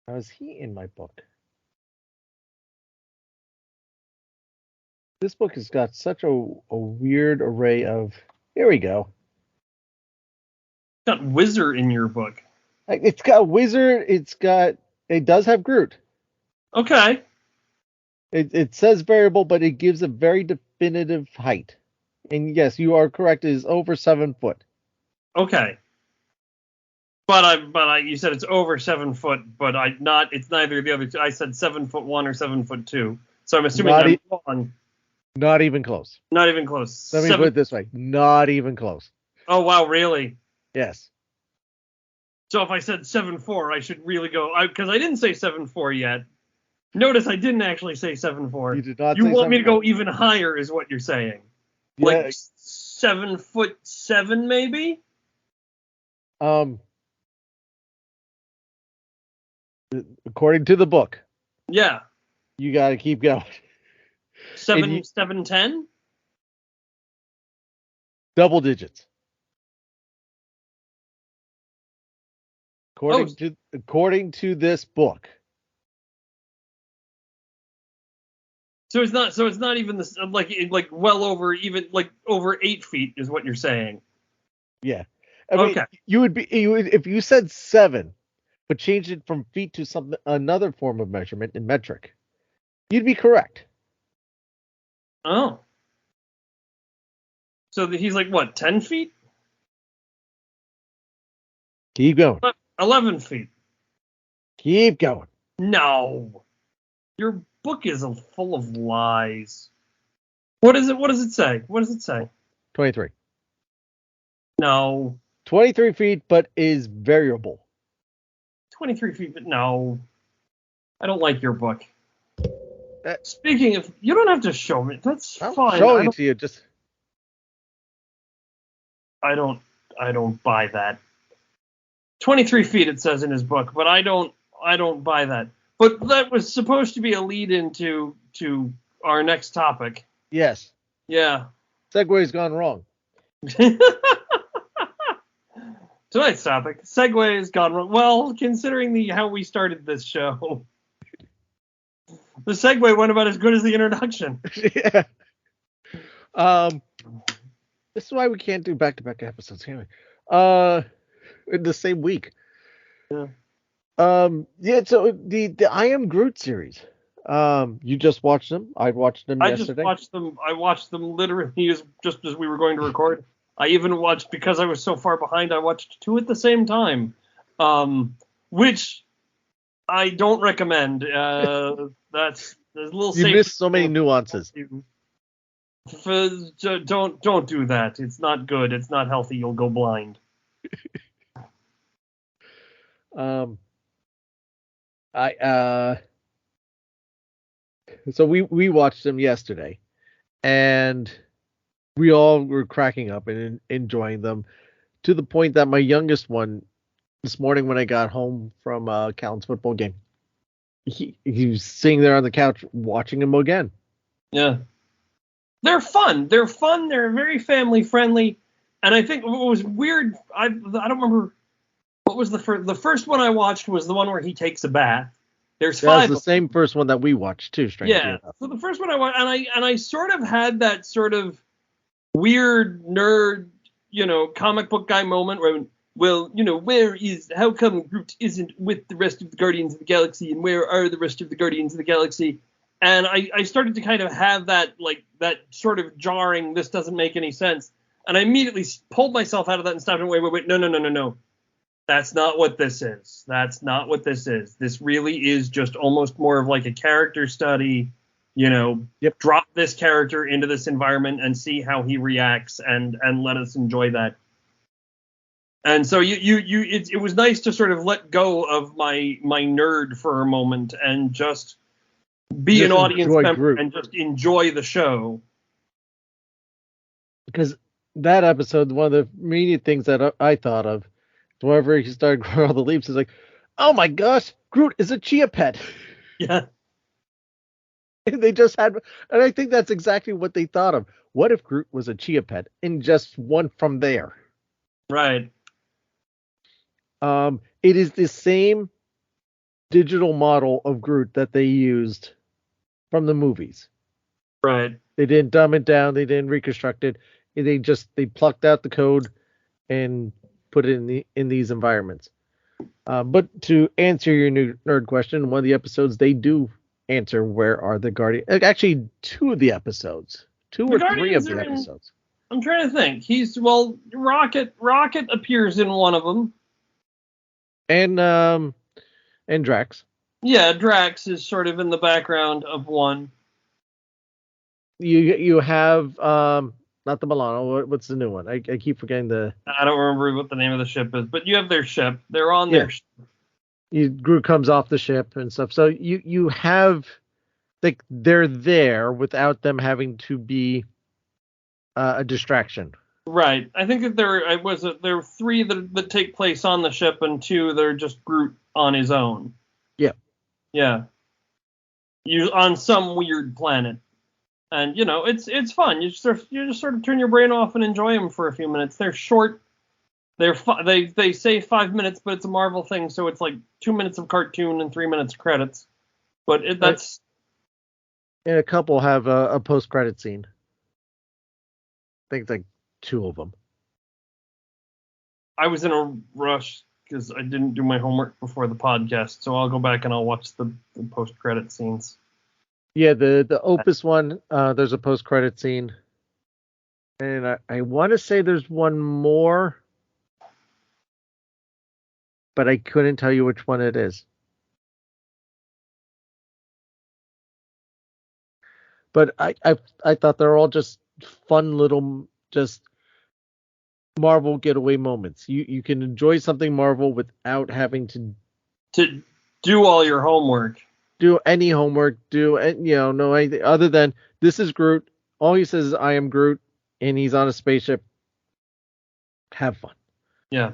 How is he in my book? This book has got such a weird array of. Here we go. Got Wizard in your book. It's got Wizard. It does have Groot. Okay. It says variable, but it gives a very definitive height. And yes, you are correct. It is over 7 foot. Okay. But you said it's over 7 foot, but it's neither of the other two. I said 7'1" or 7'2". So I'm assuming I'm wrong. Not even close. Not even close. Let me put it this way. Not even close. Oh, wow, really? Yes. So if I said 7'4", I should really go, because I didn't say 7'4" yet. Notice I didn't actually say 7'4". You did not. You say want me to 7'4". go even higher, is what you're saying? Yeah. Like 7'7", maybe? According to the book. Yeah. You got to keep going. 7'10"? Double digits. According to this book. So it's not even this like well over even like over 8 feet is what you're saying. Yeah. I mean, okay. You would if you said 7, but changed it from feet to another form of measurement in metric. You'd be correct. Oh. So he's like what, 10 feet? Keep going. 11 feet. Keep going. No. Your book is full of lies. What is it? What does it say? What does it say? 23. No. 23 feet, but is variable. 23 feet, but no. I don't like your book. Speaking of, you don't have to show me. That's fine. I'm showing it to you. Just. I don't buy that. 23 feet it says in his book, but I don't buy that. But that was supposed to be a lead into our next topic. Yes. Yeah. Segway's gone wrong. Tonight's topic, Segway's gone wrong. Well, considering how we started this show, the segue went about as good as the introduction. Yeah. This is why we can't do back-to-back episodes, can we? In the same week. Yeah. Yeah. So the I Am Groot series. You just watched them. I watched them yesterday. I watched them literally just as we were going to record. I even watched, because I was so far behind, I watched 2 at the same time, which I don't recommend. There's a little. You missed so many nuances. Don't do that. It's not good. It's not healthy. You'll go blind. So we watched them yesterday, and we all were cracking up and enjoying them, to the point that my youngest one, this morning when I got home from Callan's football game, he was sitting there on the couch watching them again. Yeah. They're fun. They're very family friendly. And I think what was weird, I don't remember what was the first one I watched was the one where he takes a bath. There's 5. That's the same first one that we watched too, strangely enough. So the first one I watched, and I sort of had that sort of weird nerd, comic book guy moment where, well, how come Groot isn't with the rest of the Guardians of the Galaxy, and where are the rest of the Guardians of the Galaxy? And I started to kind of have that sort of jarring, this doesn't make any sense. And I immediately pulled myself out of that and stopped and wait, no. That's not what this is. That's not what this is. This really is just almost more of like a character study, drop this character into this environment and see how he reacts and let us enjoy that. And so it was nice to sort of let go of my nerd for a moment and just be an audience member Groot. And just enjoy the show. Because that episode, one of the immediate things that I thought of, whenever he started growing all the leaves, is like, oh my gosh, Groot is a chia pet. Yeah. And they just had, and I think that's exactly what they thought of. What if Groot was a chia pet and just one from there? Right. It is the same digital model of Groot that they used from the movies. Right. They didn't dumb it down. They didn't reconstruct it. They plucked out the code and put it in these environments. But to answer your new nerd question, one of the episodes they do answer where are the Guardians. Actually, two of the episodes. Two or three of the episodes. I'm trying to think. Rocket appears in one of them. And Drax. Yeah, Drax is sort of in the background of one. You have not the Milano. What's the new one? I keep forgetting the. I don't remember what the name of the ship is, but you have their ship. They're on their ship. Groot comes off the ship and stuff. So you have, like, they're there without them having to be a distraction. Right. I think that there are three that take place on the ship, and two they're just Groot on his own. Yeah. Yeah. You on some weird planet, and it's fun. You just sort of turn your brain off and enjoy them for a few minutes. They're short. They say 5 minutes, but it's a Marvel thing, so it's like 2 minutes of cartoon and 3 minutes of credits. But that's. And a couple have a post-credit scene. I think it's like 2 of them. I was in a rush because I didn't do my homework before the podcast, so I'll go back and I'll watch the post-credit scenes. Yeah, the Opus one, there's a post-credit scene. And I want to say there's one more, but I couldn't tell you which one it is. But I thought they're all just fun little just Marvel getaway moments. You can enjoy something Marvel without having to do all your homework. Do any homework, no anything other than this is Groot. All he says is I am Groot, and he's on a spaceship. Have fun. Yeah.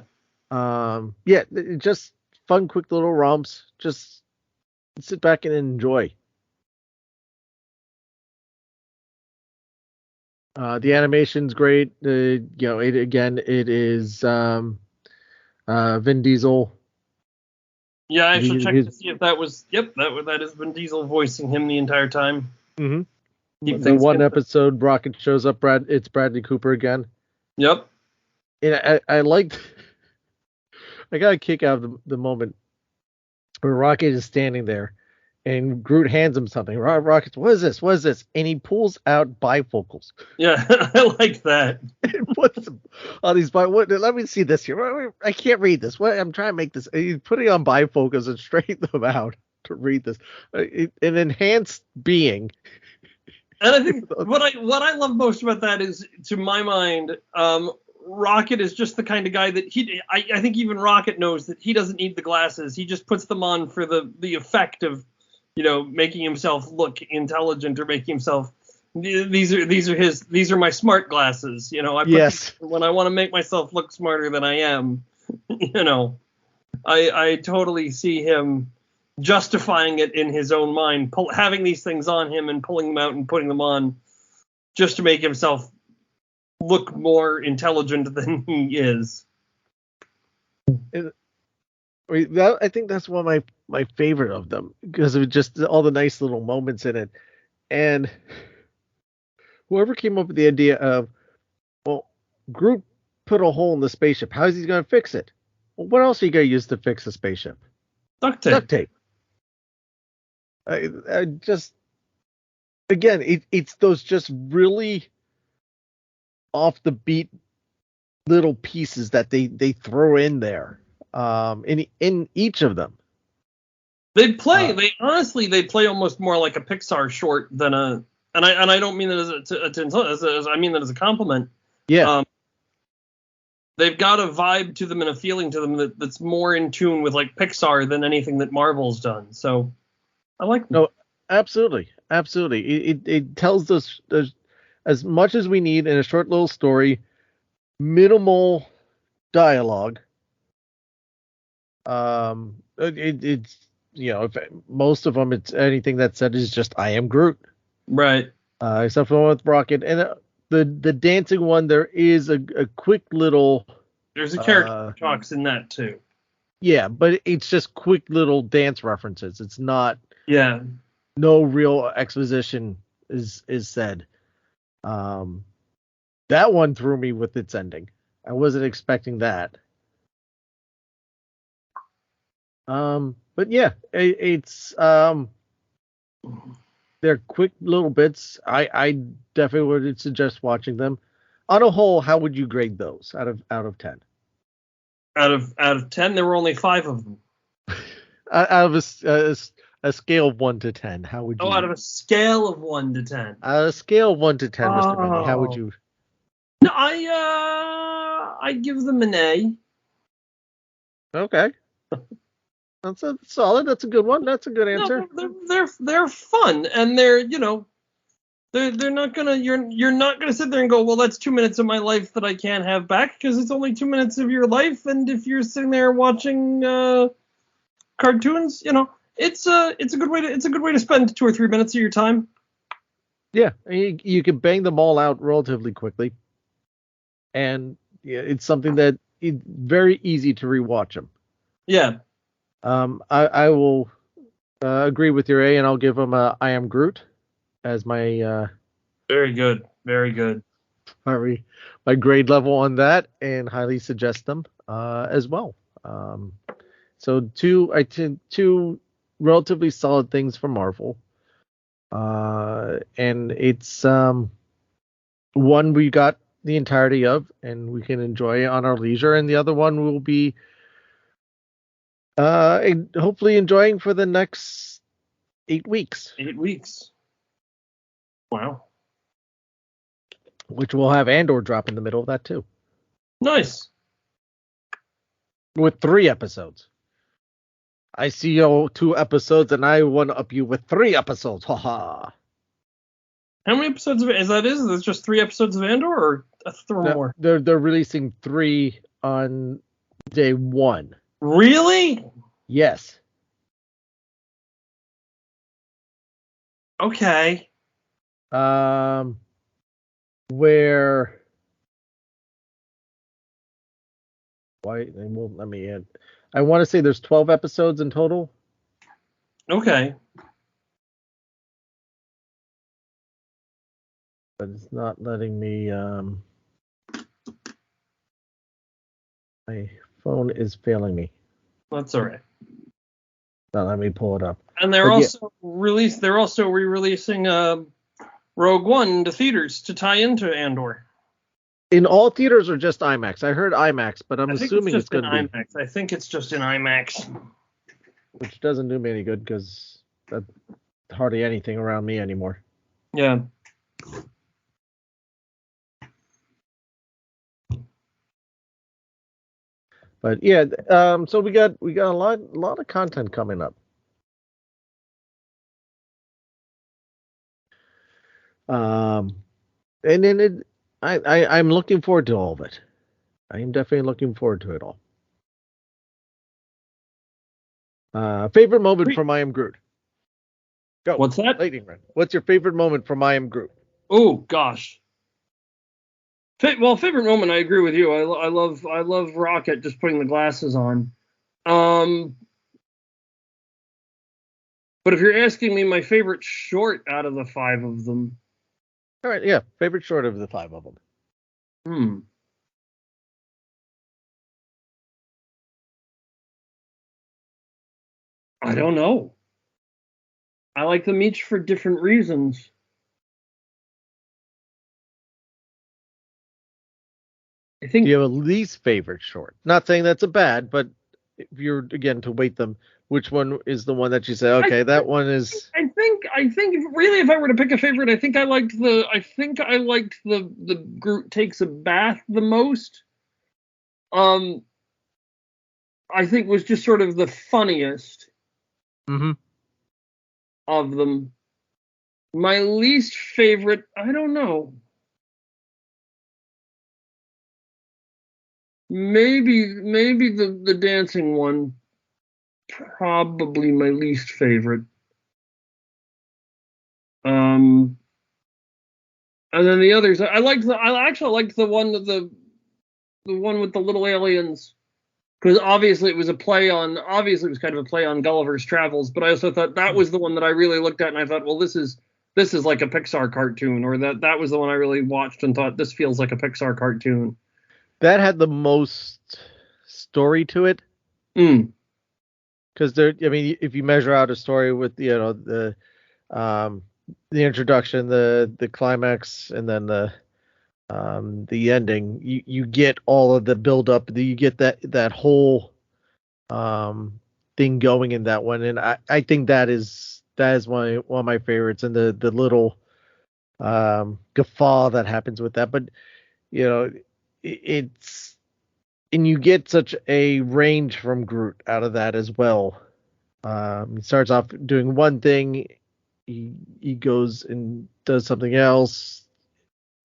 Just fun, quick little romps. Just sit back and enjoy. The animation's great. It is Vin Diesel. Yeah, I should check to see if that was. Yep, that is Vin Diesel voicing him the entire time. Mm-hmm. The one episode, Rocket shows up. It's Bradley Cooper again. Yep. And I liked. I got a kick out of the moment where Rocket is standing there, and Groot hands him something. Rocket's, what is this? What is this? And he pulls out bifocals. Yeah, I like that. What's all these let me see this here. I can't read this. I'm trying to make this. He's putting on bifocals and straighten them out to read this. An enhanced being. And I think what I love most about that is, to my mind, Rocket is just the kind of guy that I think even Rocket knows that he doesn't need the glasses. He just puts them on for the effect of, making himself look intelligent, or making himself. These are my smart glasses. Yes. When I want to make myself look smarter than I am, I totally see him justifying it in his own mind, having these things on him and pulling them out and putting them on just to make himself look more intelligent than he is. I think that's one of my favorite of them, because of just all the nice little moments in it. And whoever came up with the idea of, well, Groot put a hole in the spaceship. How is he going to fix it? Well, what else are you going to use to fix a spaceship? Duct tape. Duct tape. I just, again, it's those just really off the beat little pieces that they throw in there, in each of them. They play almost more like a Pixar short than a, and I don't mean that I mean that as a compliment. Yeah. They've got a vibe to them and a feeling to them that's more in tune with like Pixar than anything that Marvel's done. So I like them. No, absolutely. It tells us as much as we need in a short little story, minimal dialogue. It's if most of them, it's anything that said is just "I am Groot," Right. except for the one with Rocket and the dancing one. There is a quick little. There's a character who talks in that too. Yeah, but it's just quick little dance references. It's not. Yeah. No real exposition is said. That one threw me with its ending. I wasn't expecting that. But yeah, it's they're quick little bits. I definitely would suggest watching them. On a whole, how would you grade those out of 10? Out of 10, there were only 5 of them. Out of a scale of 1 to 10, how would you? Oh, out of a scale of 1 to 10. A scale of 1 to 10, Mr. Benny, how would you? No, I give them an A. Okay. That's a solid. That's a good one. That's a good answer. No, they're fun, and they're they're not gonna you're not gonna sit there and go, well, that's 2 minutes of my life that I can't have back, because it's only 2 minutes of your life, and if you're sitting there watching cartoons, it's a good way to spend 2 or 3 minutes of your time. Yeah, you can bang them all out relatively quickly, and it's something that it's very easy to rewatch them. Yeah. I will agree with your A, and I'll give them a I Am Groot as my very good, my grade level on that, and highly suggest them as well. So two relatively solid things from Marvel, and it's one we got the entirety of, and we can enjoy on our leisure, and the other one will be hopefully enjoying for the next 8 weeks. 8 weeks. Wow. Which will have Andor drop in the middle of that too. Nice. With 3 episodes. I see you 2 episodes, and I want to up you with 3 episodes. Haha. How many episodes is that? Is it just 3 episodes of Andor, or 3 more? They're releasing 3 on day 1. Really? Yes. Okay. Where? Why? They won't let me in. I want to say there's 12 episodes in total. Okay. But it's not letting me. My phone is failing me. That's all right. Now let me pull it up. And they're also re-releasing Rogue One to theaters to tie into Andor. In all theaters or just IMAX? I heard IMAX, but I'm assuming it's going to be IMAX. I think it's just in IMAX. Which doesn't do me any good because that's hardly anything around me anymore. Yeah. But yeah, so we got a lot of content coming up. And then I'm looking forward to all of it. I am definitely looking forward to it all. Favorite moment from I Am Groot? Go. What's that? Lightning round. What's your favorite moment from I Am Groot? Oh gosh. Well, favorite moment, I agree with you. I love Rocket just putting the glasses on. But if you're asking me my favorite short out of the 5 of them. All right, yeah, favorite short of the 5 of them. I don't know. I like them each for different reasons. Do you have a least favorite short? Not saying that's a bad, but if you're, again, to weight them, which one is the one that you say, okay, that one is... I think really, if I were to pick a favorite, I think I liked the Groot takes a bath the most. I think was just sort of the funniest of them. My least favorite, I don't know. Maybe the dancing one, probably my least favorite. And then the others, I actually liked the one the one with the little aliens, because obviously it was kind of a play on Gulliver's Travels, but I also thought that was the one that I really looked at and I thought, well, this is like a Pixar cartoon, or that was the one I really watched and thought this feels like a Pixar cartoon. That had the most story to it. Because if you measure out a story with the introduction, the climax, and then the ending, you get all of the build up. You get that whole thing going in that one, and I think that is one of my favorites, and the little guffaw that happens with that. But it's, and you get such a range from Groot out of that as well. He starts off doing one thing, he goes and does something else.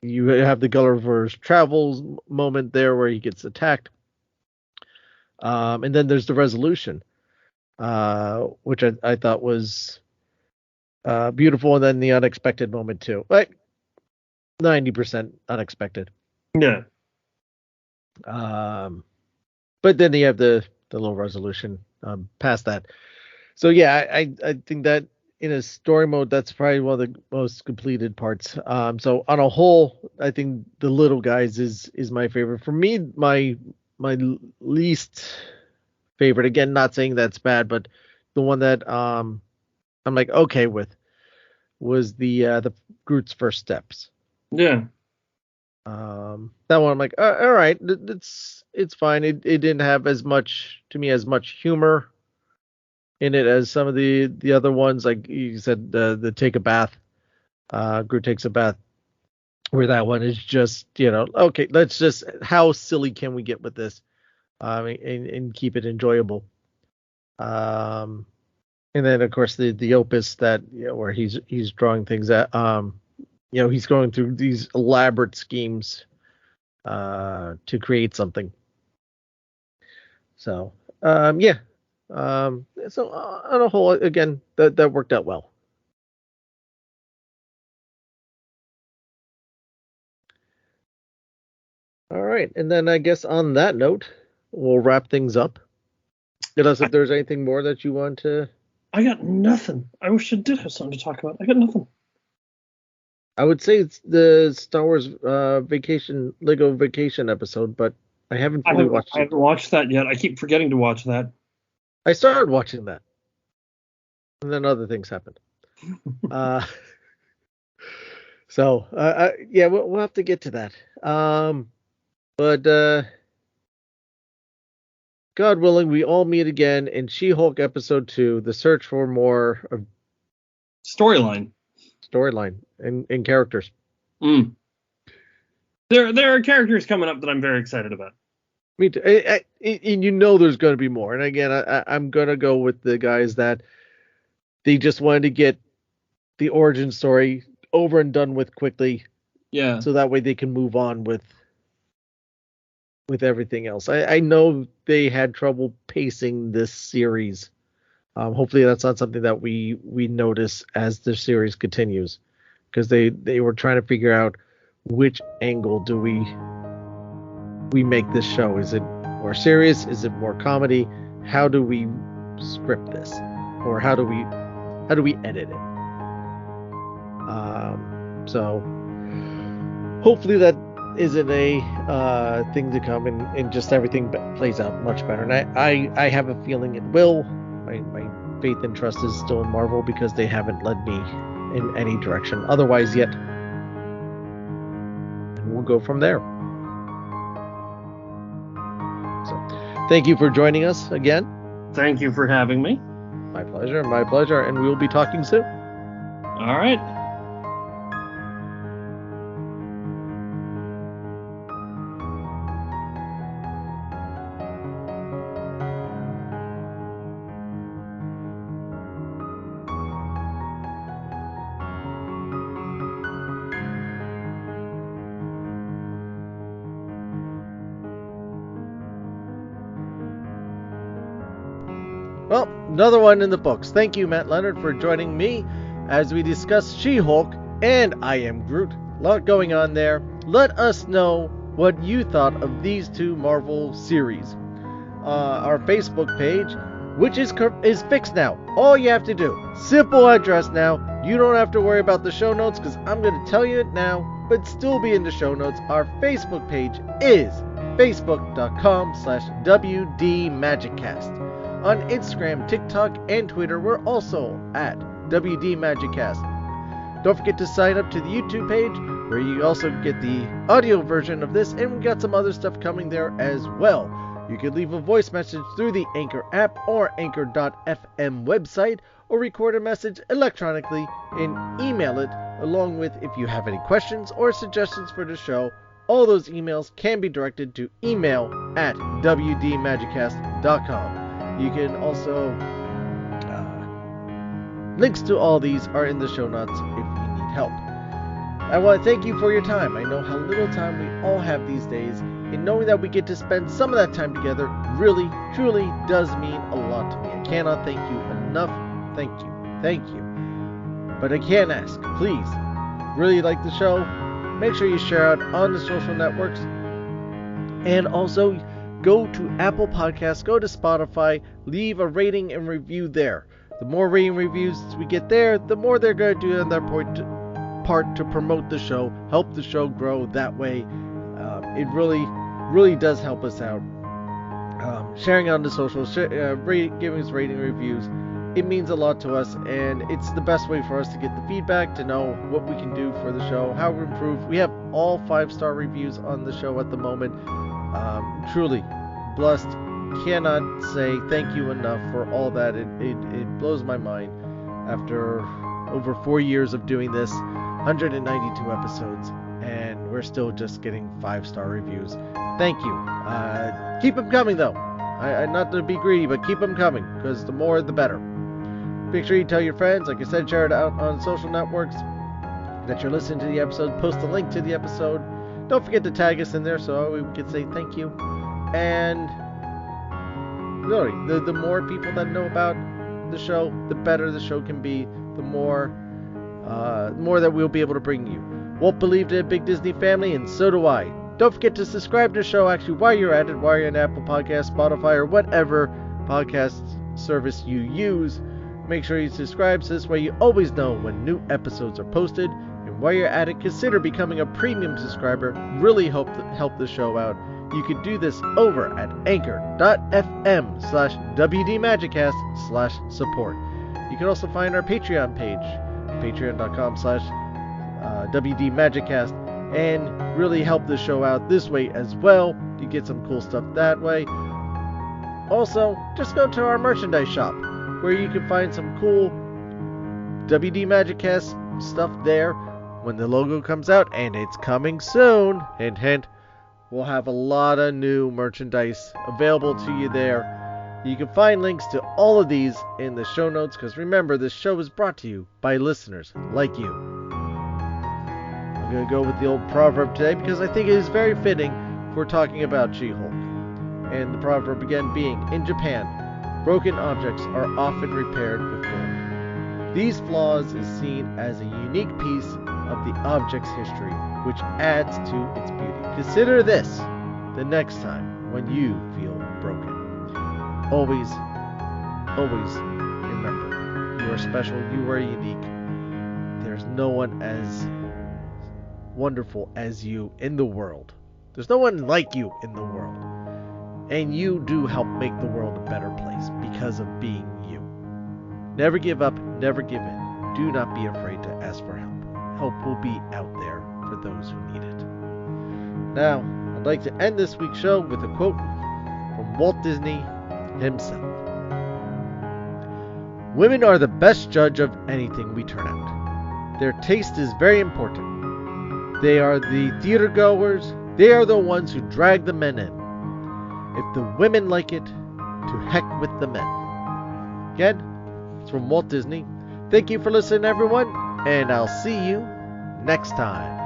You have the Gulliver's Travels moment there where he gets attacked. And then there's the resolution, which I thought was beautiful, and then the unexpected moment too. Like 90% unexpected. Yeah. But then you have the little resolution past that. So yeah, I think that in a story mode, that's probably one of the most completed parts. So on a whole, I think the little guys is my favorite. For me, my least favorite, again, not saying that's bad, but the one that I'm like okay with, was the Groot's first steps. Yeah. That one I'm like, all right, it's fine. It didn't have as much humor in it as some of the other ones. Like you said, the take a bath, Groot takes a bath, where that one is just, okay, let's just, how silly can we get with this, and keep it enjoyable. And then of course the opus that, where he's drawing things at, he's going through these elaborate schemes to create something. So yeah. So on a whole, again, that worked out well. All right, and then I guess on that note, we'll wrap things up. Unless if there's anything more that you want to. I got nothing. I wish I did have something to talk about. I got nothing. I would say it's the Star Wars Lego Vacation episode, but I haven't fully watched it. I haven't watched that yet. I keep forgetting to watch that. I started watching that, and then other things happened. So yeah, we'll have to get to that. But God willing, we all meet again in She-Hulk episode 2, the search for more of storyline and characters. There are characters coming up that I'm very excited about. Me too. And there's going to be more. And again, I'm going to go with the guys that they just wanted to get the origin story over and done with quickly. Yeah. So that way they can move on with everything else. I know they had trouble pacing this series. Hopefully that's not something that we notice as the series continues, because they were trying to figure out which angle do we make this show. Is it more serious? Is it more comedy? How do we script this, or how do we edit it? So hopefully that isn't a thing to come, and just everything plays out much better. And I have a feeling it will. My faith and trust is still in Marvel, because they haven't led me in any direction otherwise yet. And we'll go from there. So thank you for joining us again. Thank you for having me. My pleasure, and we will be talking soon. All right. Well, another one in the books. Thank you, Matt Leonard, for joining me as we discuss She-Hulk and I Am Groot. A lot going on there. Let us know what you thought of these two Marvel series. Our Facebook page, which is fixed now. All you have to do, simple address now. You don't have to worry about the show notes because I'm going to tell you it now, but still be in the show notes. Our Facebook page is facebook.com/WDMagicCast. On Instagram, TikTok, and Twitter, we're also at WDMagicCast. Don't forget to sign up to the YouTube page, where you also get the audio version of this, and we got some other stuff coming there as well. You can leave a voice message through the Anchor app or Anchor.fm website, or record a message electronically and email it, along with if you have any questions or suggestions for the show. All those emails can be directed to email@WDMagicCast.com. You can also, links to all these are in the show notes if you need help. I want to thank you for your time. I know how little time we all have these days, and knowing that we get to spend some of that time together really, truly does mean a lot to me. I cannot thank you enough. Thank you. But I can ask, please, really like the show, make sure you share out on the social networks, and also go to Apple Podcasts, go to Spotify, leave a rating and review there. The more rating reviews we get there, the more they're going to do on their part to promote the show, help the show grow that way. It really does help us out. Sharing on the socials, giving us rating reviews, it means a lot to us, and it's the best way for us to get the feedback, to know what we can do for the show, how we improve. We have all 5-star reviews on the show at the moment. Truly blessed. Cannot say thank you enough for all that. It blows my mind. After over 4 years of doing this, 192 episodes, and we're still just getting 5-star reviews. Thank you. Keep them coming, though. Not to be greedy, but keep them coming, because the more the better. Make sure you tell your friends. Like I said, share it out on social networks that you're listening to the episode. Post a link to the episode. Don't forget to tag us in there so we can say thank you. And really, the more people that know about the show, the better the show can be. The more that we'll be able to bring you. Walt believed in a big Disney family, and so do I. Don't forget to subscribe to the show actually while you're at it, while you're in Apple Podcasts, Spotify, or whatever podcast service you use. Make sure you subscribe so this way you always know when new episodes are posted. And while you're at it, consider becoming a premium subscriber. Really help the show out. You can do this over at anchor.fm/WDMagicCast/support. You can also find our Patreon page, patreon.com/WDMagicCast, and really help the show out this way as well. You get some cool stuff that way. Also, just go to our merchandise shop, where you can find some cool WD Magiccast stuff there when the logo comes out, and it's coming soon. Hint, hint. We'll have a lot of new merchandise available to you there. You can find links to all of these in the show notes, because remember, this show is brought to you by listeners like you. I'm going to go with the old proverb today, because I think it is very fitting for talking about She-Hulk. And the proverb again being, in Japan, broken objects are often repaired with gold. These flaws is seen as a unique piece of the object's history, which adds to its beauty. Consider this the next time when you feel broken. Always remember, you are special, you are unique. There's no one as wonderful as you in the world. There's no one like you in the world. And you do help make the world a better place because of being you. Never give up, never give in. Do not be afraid to ask for help. Help will be out there for those who need it. Now, I'd like to end this week's show with a quote from Walt Disney himself. Women are the best judge of anything we turn out. Their taste is very important. They are the theater goers. They are the ones who drag the men in. If the women like it, to heck with the men. Again, it's from Walt Disney. Thank you for listening, everyone, and I'll see you next time.